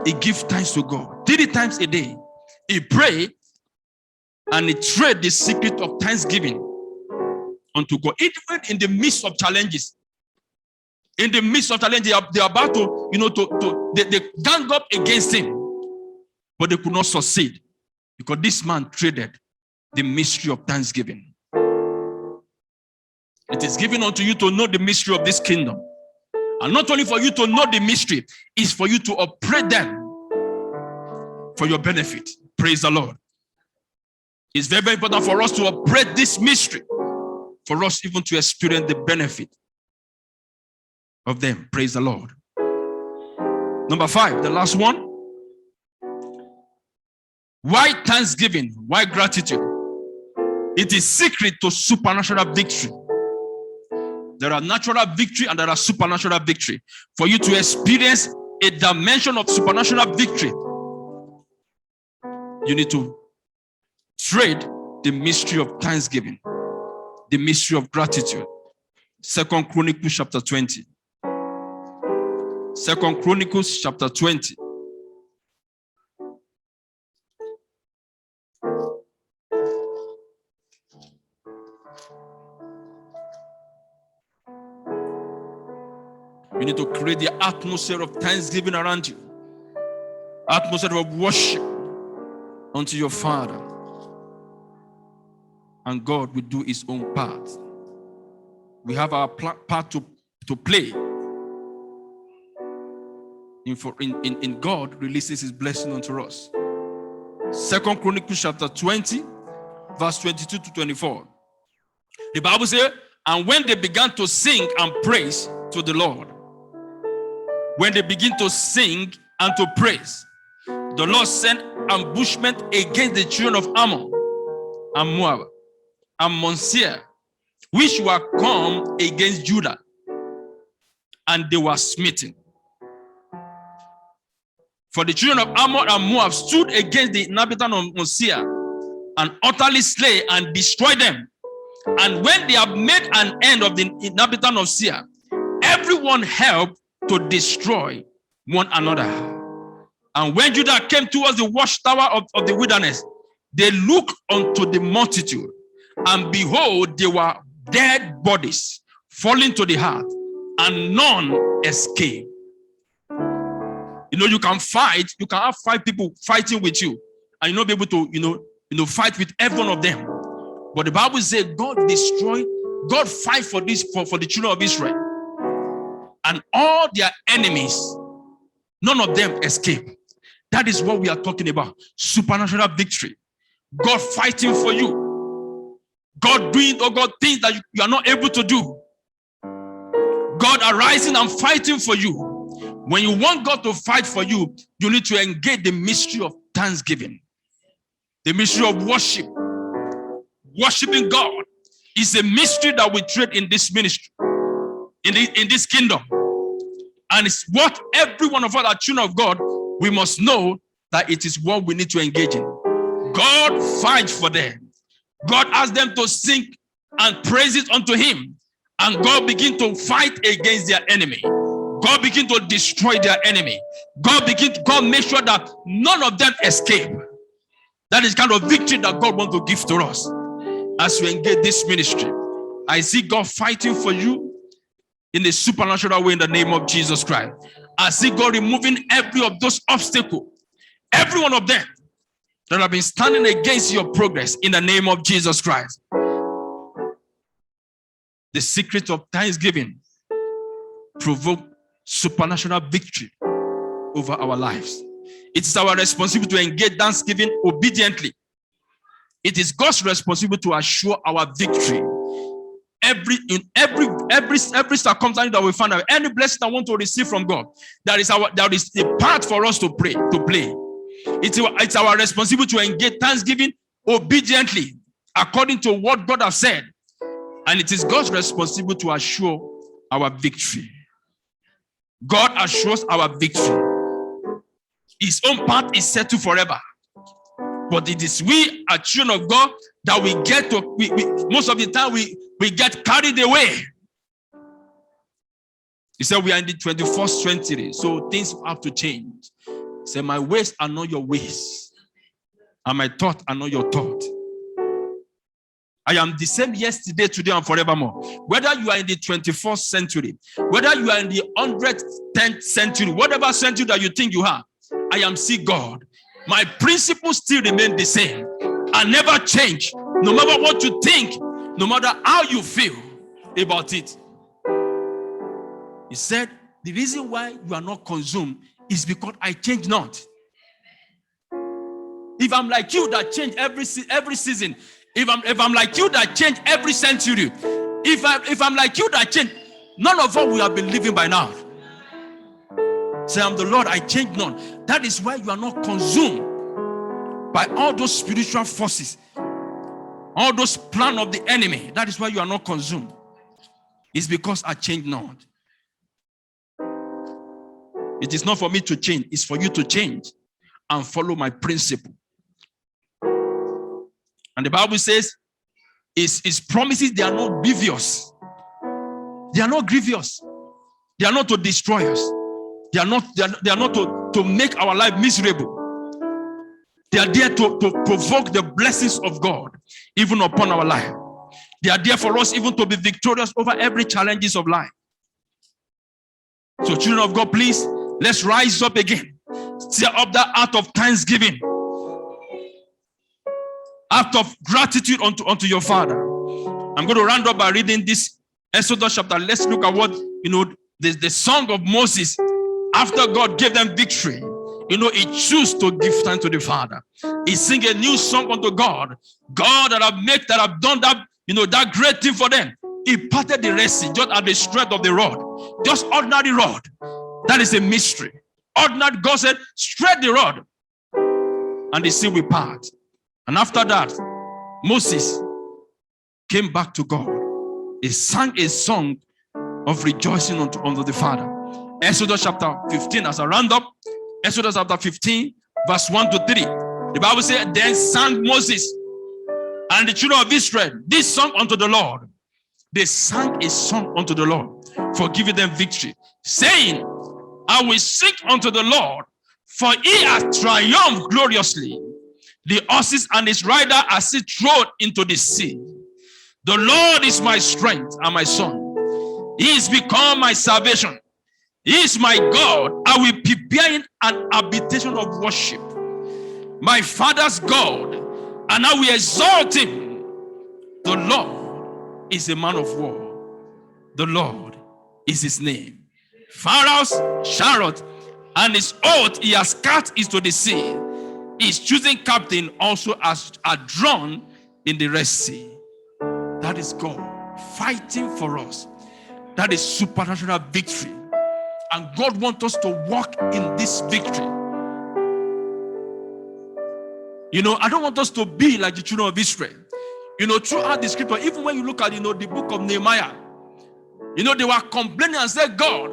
he gives thanks to God. 3 times a day, he pray and he trade the secret of thanksgiving unto God. Even in the midst of challenges, in the midst of challenges, they are about to, they gang up against him, but they could not succeed because this man traded the mystery of thanksgiving. It is given unto you to know the mystery of this kingdom. And not only for you to know the mystery, it's for you to operate them for your benefit. Praise the Lord. It's very, very important for us to operate this mystery, for us even to experience the benefit of them. Praise the Lord. Number 5, the last one. Why thanksgiving? Why gratitude? It is secret to supernatural victory. There are natural victory and there are supernatural victory. For you to experience a dimension of supernatural victory, you need to trade the mystery of thanksgiving, the mystery of gratitude. 2 Chronicles chapter 20. 2 Chronicles chapter 20. You need to create the atmosphere of thanksgiving around you. Atmosphere of worship unto your Father. And God will do his own part. We have our part to play. In God releases his blessing unto us. 2 Chronicles chapter 20, verse 22 to 24. The Bible says, and when they began to sing and praise to the Lord, when they begin to sing and to praise, the Lord sent ambushment against the children of Ammon and Moab and Mount Seir, which were come against Judah, and they were smitten. For the children of Ammon and Moab stood against the inhabitants of Mount Seir and utterly slay and destroy them. And when they have made an end of the inhabitants of Seir, everyone helped to destroy one another. And when Judah came towards the watchtower of the wilderness, they looked unto the multitude, and behold, they were dead bodies falling to the earth, and none escaped. You know, you can fight, you can have 5 people fighting with you, and you'll not be able to, fight with every one of them. But the Bible says God fight for this, for the children of Israel. And all their enemies, none of them escape. That is what we are talking about. Supernatural victory. God fighting for you. God doing, God things that you are not able to do. God arising and fighting for you. When you want God to fight for you, you need to engage the mystery of thanksgiving. The mystery of worship. Worshiping God is a mystery that we trade in this ministry, in this kingdom. And it's what every one of us are children of God, we must know that it is what we need to engage in. God fights for them. God asks them to sing and praise it unto him. And God begin to fight against their enemy. God begin to destroy their enemy. God make sure that none of them escape. That is kind of victory that God wants to give to us as we engage this ministry. I see God fighting for you in a supernatural way in the name of Jesus Christ. I see God removing every of those obstacles, every one of them that have been standing against your progress in the name of Jesus Christ. The secret of thanksgiving provoke supernatural victory over our lives. It is our responsibility to engage thanksgiving obediently. It is God's responsibility to assure our victory. In every circumstance that we find out, any blessing I want to receive from God, there is a part for us to play. It's our responsibility to engage thanksgiving obediently according to what God has said. And it is God's responsibility to assure our victory. God assures our victory. His own part is settled forever. But it is we, as children of God, that we get to, most of the time we get carried away. He said we are in the 21st century, so things have to change. He said, my ways are not your ways, and my thoughts are not your thoughts. I am the same yesterday, today, and forevermore. Whether you are in the 21st century, whether you are in the 110th century, whatever century that you think you are, I am still God. My principles still remain the same. I never change. No matter what you think, no matter how you feel about it. He said, the reason why you are not consumed is because I change not. If I'm like you that change every season, if I'm like you that change every century, if I'm like you that change, none of us will have been living by now. Say, I'm the Lord, I change none. That is why you are not consumed by all those spiritual forces, all those plans of the enemy. That is why you are not consumed. It's because I change not. It is not for me to change, it's for you to change and follow my principle. And the Bible says, his promises, they are not grievous. They are not grievous. They are not to destroy us. They are not to make our life miserable. They are there to provoke the blessings of God even upon our life. They are there for us even to be victorious over every challenges of life. So children of God, please, let's rise up again. Stir up that heart of thanksgiving. Act of gratitude unto your Father. I'm going to round up by reading this Exodus chapter. Let's look at what, the song of Moses after God gave them victory. He chose to give thanks to the Father. He sing a new song unto God. God that have done that, that great thing for them. He parted the Red Sea just at the strength of the rod. Just ordinary rod. That is a mystery. Ordinary, God said, spread the rod. and the sea will part. And after that, Moses came back to God. He sang a song of rejoicing unto the Father. Exodus chapter 15, as a roundup, Exodus chapter 15, verse 1 to 3. The Bible says, then sang Moses and the children of Israel this song unto the Lord. They sang a song unto the Lord for giving them victory, saying, I will sing unto the Lord, for he has triumphed gloriously. The horses and his rider are still thrown into the sea. The Lord is my strength and my song. He is become my salvation. He is my God. I will prepare an habitation of worship. My father's God, and I will exalt him. The Lord is a man of war. The Lord is his name. Pharaoh's chariot and his oath he has cast into the sea. His choosing captain also are drawn in the Red Sea. That is God fighting for us. That is supernatural victory. And God wants us to walk in this victory. You know, I don't want us to be like the children of Israel. You know, throughout the scripture, even when you look at, the book of Nehemiah, they were complaining and said, God,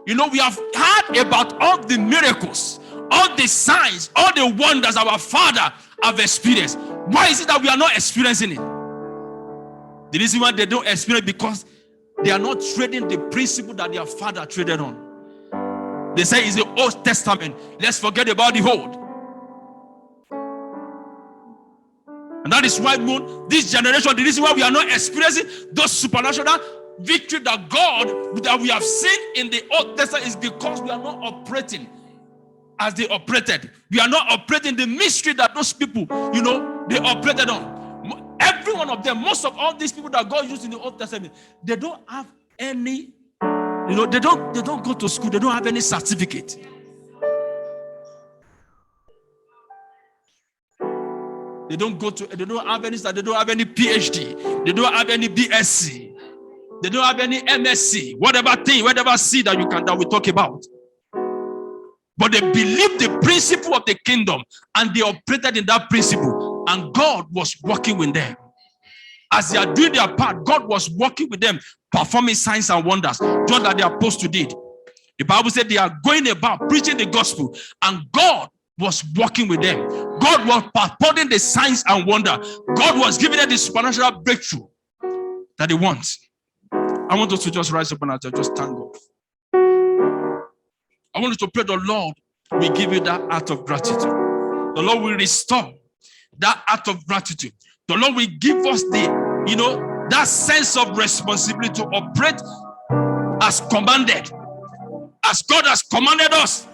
we have heard about all the miracles, all the signs, all the wonders our father have experienced. Why is it that we are not experiencing it? The reason why they don't experience it because they are not trading the principle that their father traded on. They say it's the Old Testament. Let's forget about the Old. And that is why this generation, the reason why we are not experiencing those supernatural victory that we have seen in the Old Testament is because we are not operating as they operated. We are not operating the mystery that those people, they operated on. Every one of them, most of all these people that God used in the Old Testament, they don't have any, they don't go to school, they don't have any certificate. They don't have any, they don't have any PhD, they don't have any BSc, they don't have any MSc, whatever C that we talk about. But they believed the principle of the kingdom and they operated in that principle, and God was working with them. As they are doing their part, God was working with them, performing signs and wonders, just like the apostles did. The Bible said they are going about preaching the gospel, and God was working with them. God was performing the signs and wonder. God was giving them the supernatural breakthrough that they want. I want us to just rise up and just thank God. I want you to pray the Lord will give you that act of gratitude. The Lord will restore that act of gratitude. The Lord will give us that sense of responsibility to operate as commanded. As God has commanded us,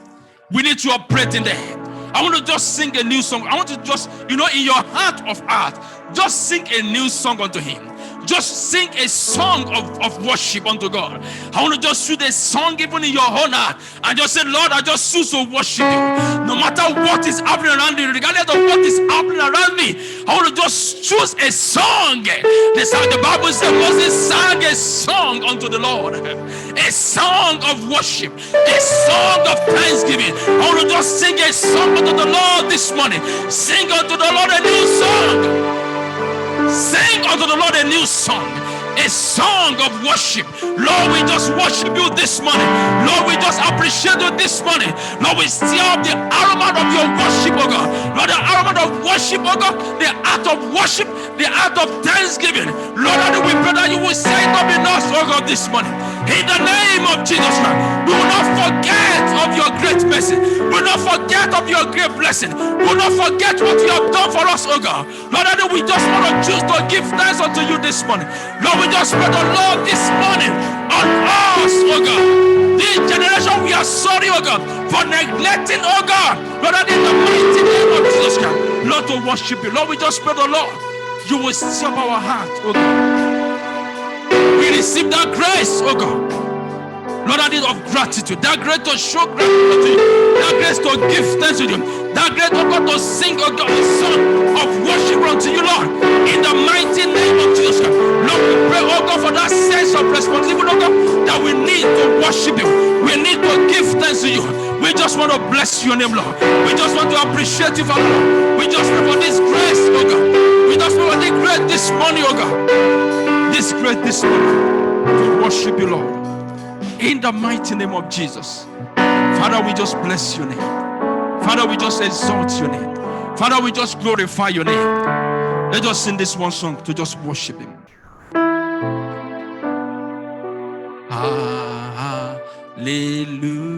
we need to operate in there. I want to just sing a new song. I want to just, in your heart of heart, just sing a new song unto him. Just sing a song of worship unto God. I want to just sing a song even in your own heart and just say, Lord, I just choose to worship you. No matter what is happening around me, regardless of what is happening around me, I want to just choose a song. The Bible says Moses sang a song unto the Lord. A song of worship. A song of thanksgiving. I want to just sing a song unto the Lord this morning. Sing unto the Lord a new song. Sing unto the Lord a new song, a song of worship. Lord, we just worship you this morning. Lord, we just appreciate you this morning. Lord, we stir up the aroma of your worship, oh God. Lord, the aroma of worship, oh God, the act of worship, the act of thanksgiving. Lord, we pray that you will say it up in us, oh God, this morning. In the name of Jesus Christ, we will not forget of your great mercy. We will not forget of your great blessing. We will not forget what you have done for us, oh God. Lord, we just want to choose to give thanks unto you this morning. Lord, we just pray the Lord this morning on us, oh God. This generation, we are sorry, oh God, for neglecting, oh God. Lord, in the mighty name of Jesus Christ, Lord, to worship you. Lord, we just pray the Lord, you will stir our heart, oh God. We receive that grace, oh God. Lord, that is of gratitude. That grace to show gratitude to you. That grace to give thanks to you. That grace, oh God, to sing, oh God, a song of worship unto you, Lord. In the mighty name of Jesus Christ. Lord, we pray, oh God, for that sense of responsibility, oh God, that we need to worship you. We need to give thanks to you. We We just want to bless your name, Lord. We just want to appreciate you, Father, Lord. We just pray for this grace, oh God. We just pray for this grace this morning, oh God. This grace this morning to worship you, Lord. In the mighty name of Jesus. Father, we just bless your name. Father, we just exalt your name. Father, we just glorify your name. Let us sing this one song to just worship him. Hallelujah.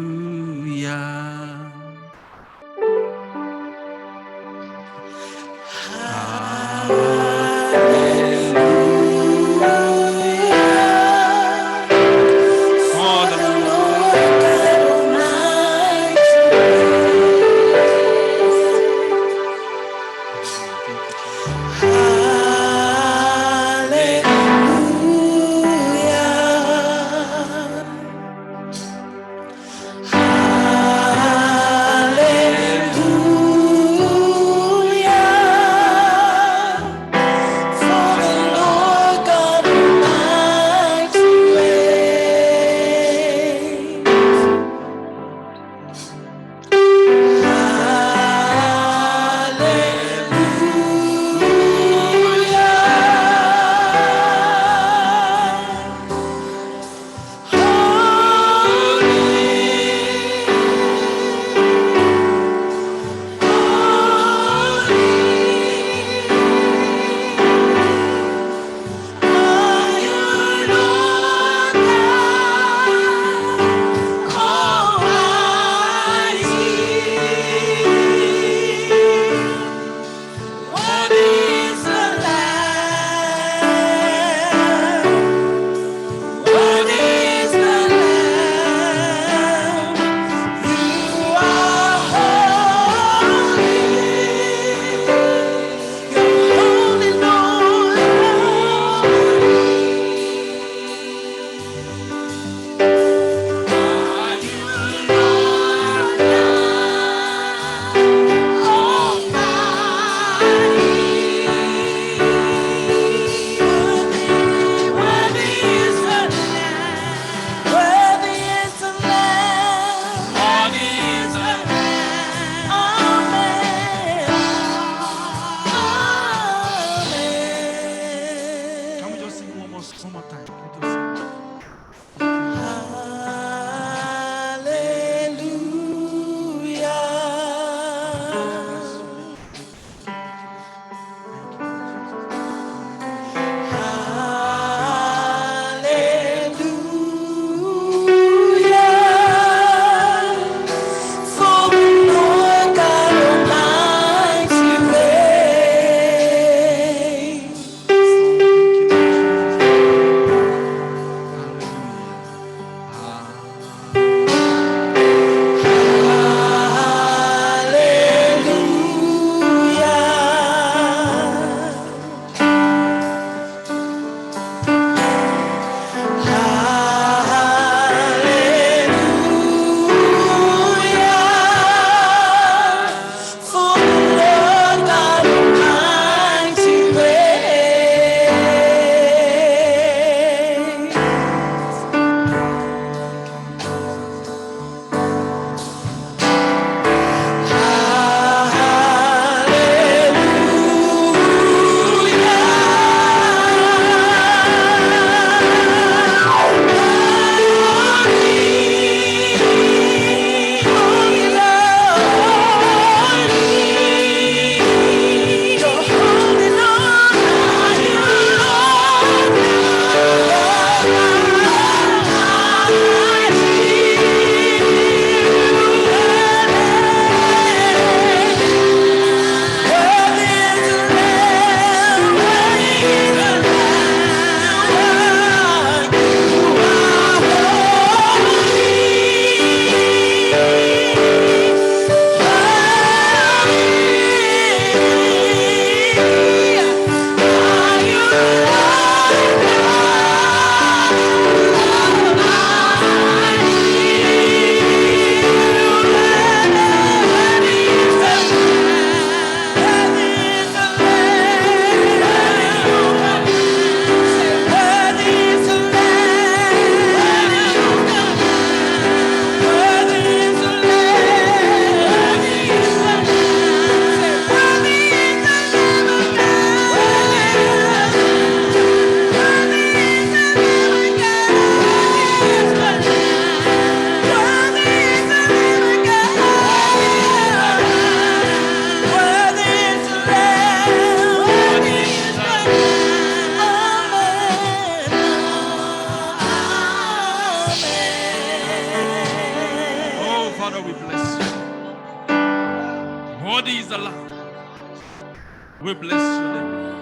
We bless your name.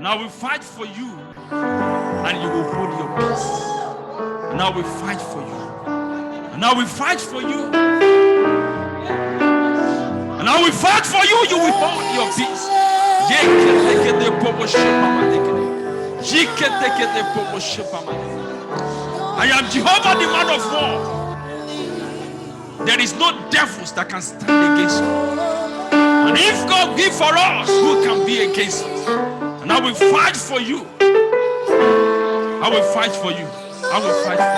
Now we fight for you, and you will hold your peace. Now we fight for you. Now we fight for you. And now we fight for you, you will hold your peace. I am Jehovah, the man of war. There is no devils that can stand against you. And if God be for us, who can be against us? And I will fight for you. I will fight for you. I will fight for you.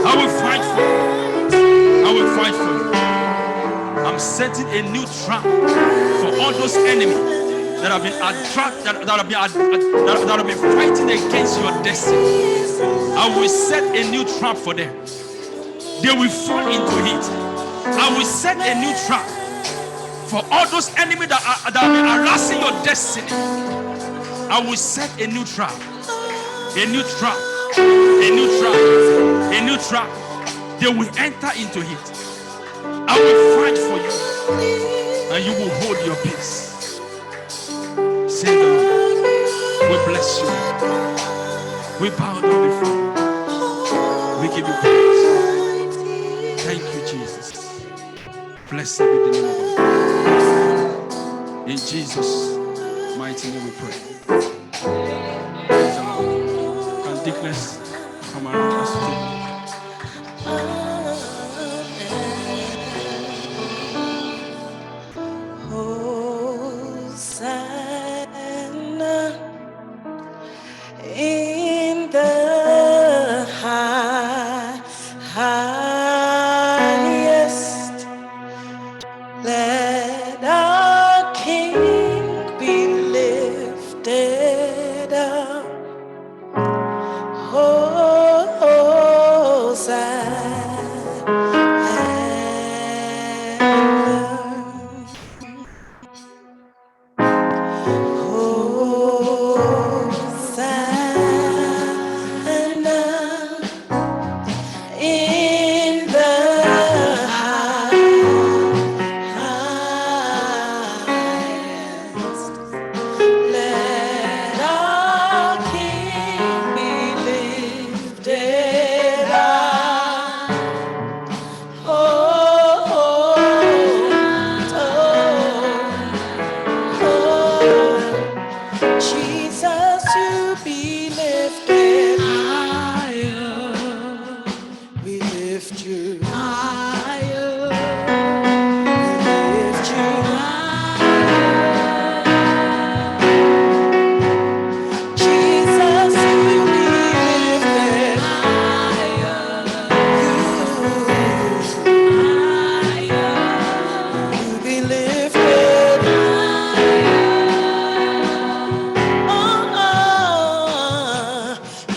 I will fight for you. I will fight for you. I'm setting a new trap for all those enemies that have been attracted, that have been fighting against your destiny. I will set a new trap for them. They will fall into it. I will set a new trap for all those enemies that have been harassing your destiny. I will set a new trap. A new trap. A new trap. A new trap. They will enter into it. I will fight for you, and you will hold your peace. Say the Lord. We bless you. We bow down before you. We give you praise. Thank you, Jesus. Blessed be the name of God. In Jesus' mighty name we pray. Praise the Lord. Can Dickness come around us? In the highest, let our King be lifted up. In the highest, let our King be lifted up. Jesus, to be lifted higher. We lift you higher. We lift you higher. Jesus, to be lifted higher. You be lifted higher.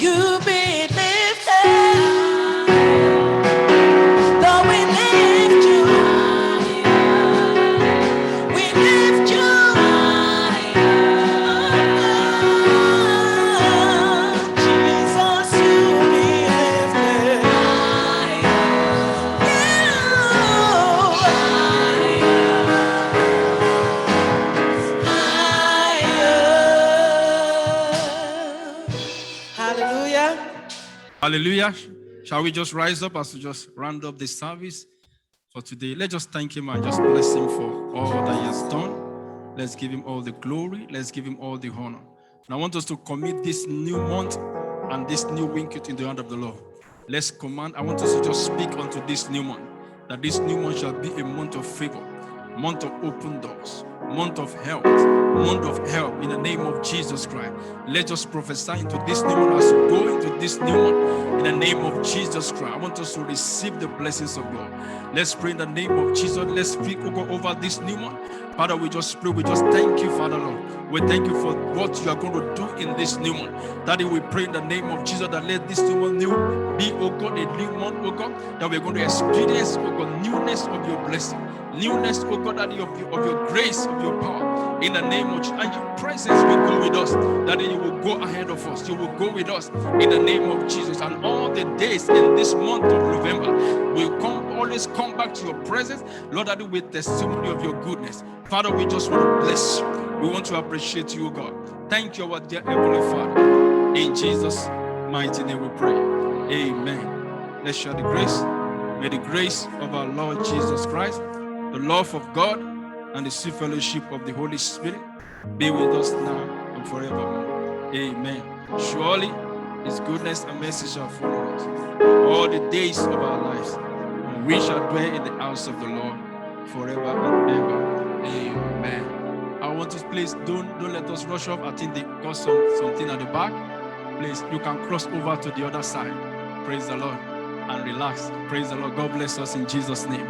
You be lifted. Though we lift you, we lift you Jesus, you be lifted higher. Hallelujah. Hallelujah. Shall we just rise up as we just round up this service for today? Let's just thank him and just bless him for all that he has done. Let's give him all the glory. Let's give him all the honor. And I want us to commit this new month and this new week into the hand of the Lord. Let's command. I want us to just speak unto this new month, that this new month shall be a month of favor, month of open doors, month of health, month of help in the name of Jesus Christ. Let's just prophesy into this new month as we go into this new month in the name of Jesus Christ. I want us to receive the blessings of God. Let's pray in the name of Jesus. Let's speak over this new month. Father, we just pray, we just thank you, Father Lord. We thank you for what you are going to do in this new month. Daddy, we pray in the name of Jesus that let this new month be, oh God, a new month, oh God, that we're going to experience, oh God, newness of your blessing. Newness, oh God, Daddy, of your grace, of your power, in the name of Jesus. And your presence will go with us. Daddy, you will go ahead of us. You will go with us in the name of Jesus. And all the days in this month of November will come always come back to your presence, Lord, that with testimony of your goodness. Father, we just want to bless you. We want to appreciate you, God. Thank you, our dear Heavenly Father. In Jesus' mighty name we pray. Amen. Let's share the grace. May the grace of our Lord Jesus Christ, the love of God, and the sweet fellowship of the Holy Spirit be with us now and forevermore. Amen. Surely His goodness and mercy shall follow us all the days of our lives, and we shall dwell in the house of the Lord forever and ever. Amen. I want to please don't let us rush up. I think they got something at the back. Please, you can cross over to the other side. Praise the Lord and relax. Praise the Lord. God bless us in Jesus' name.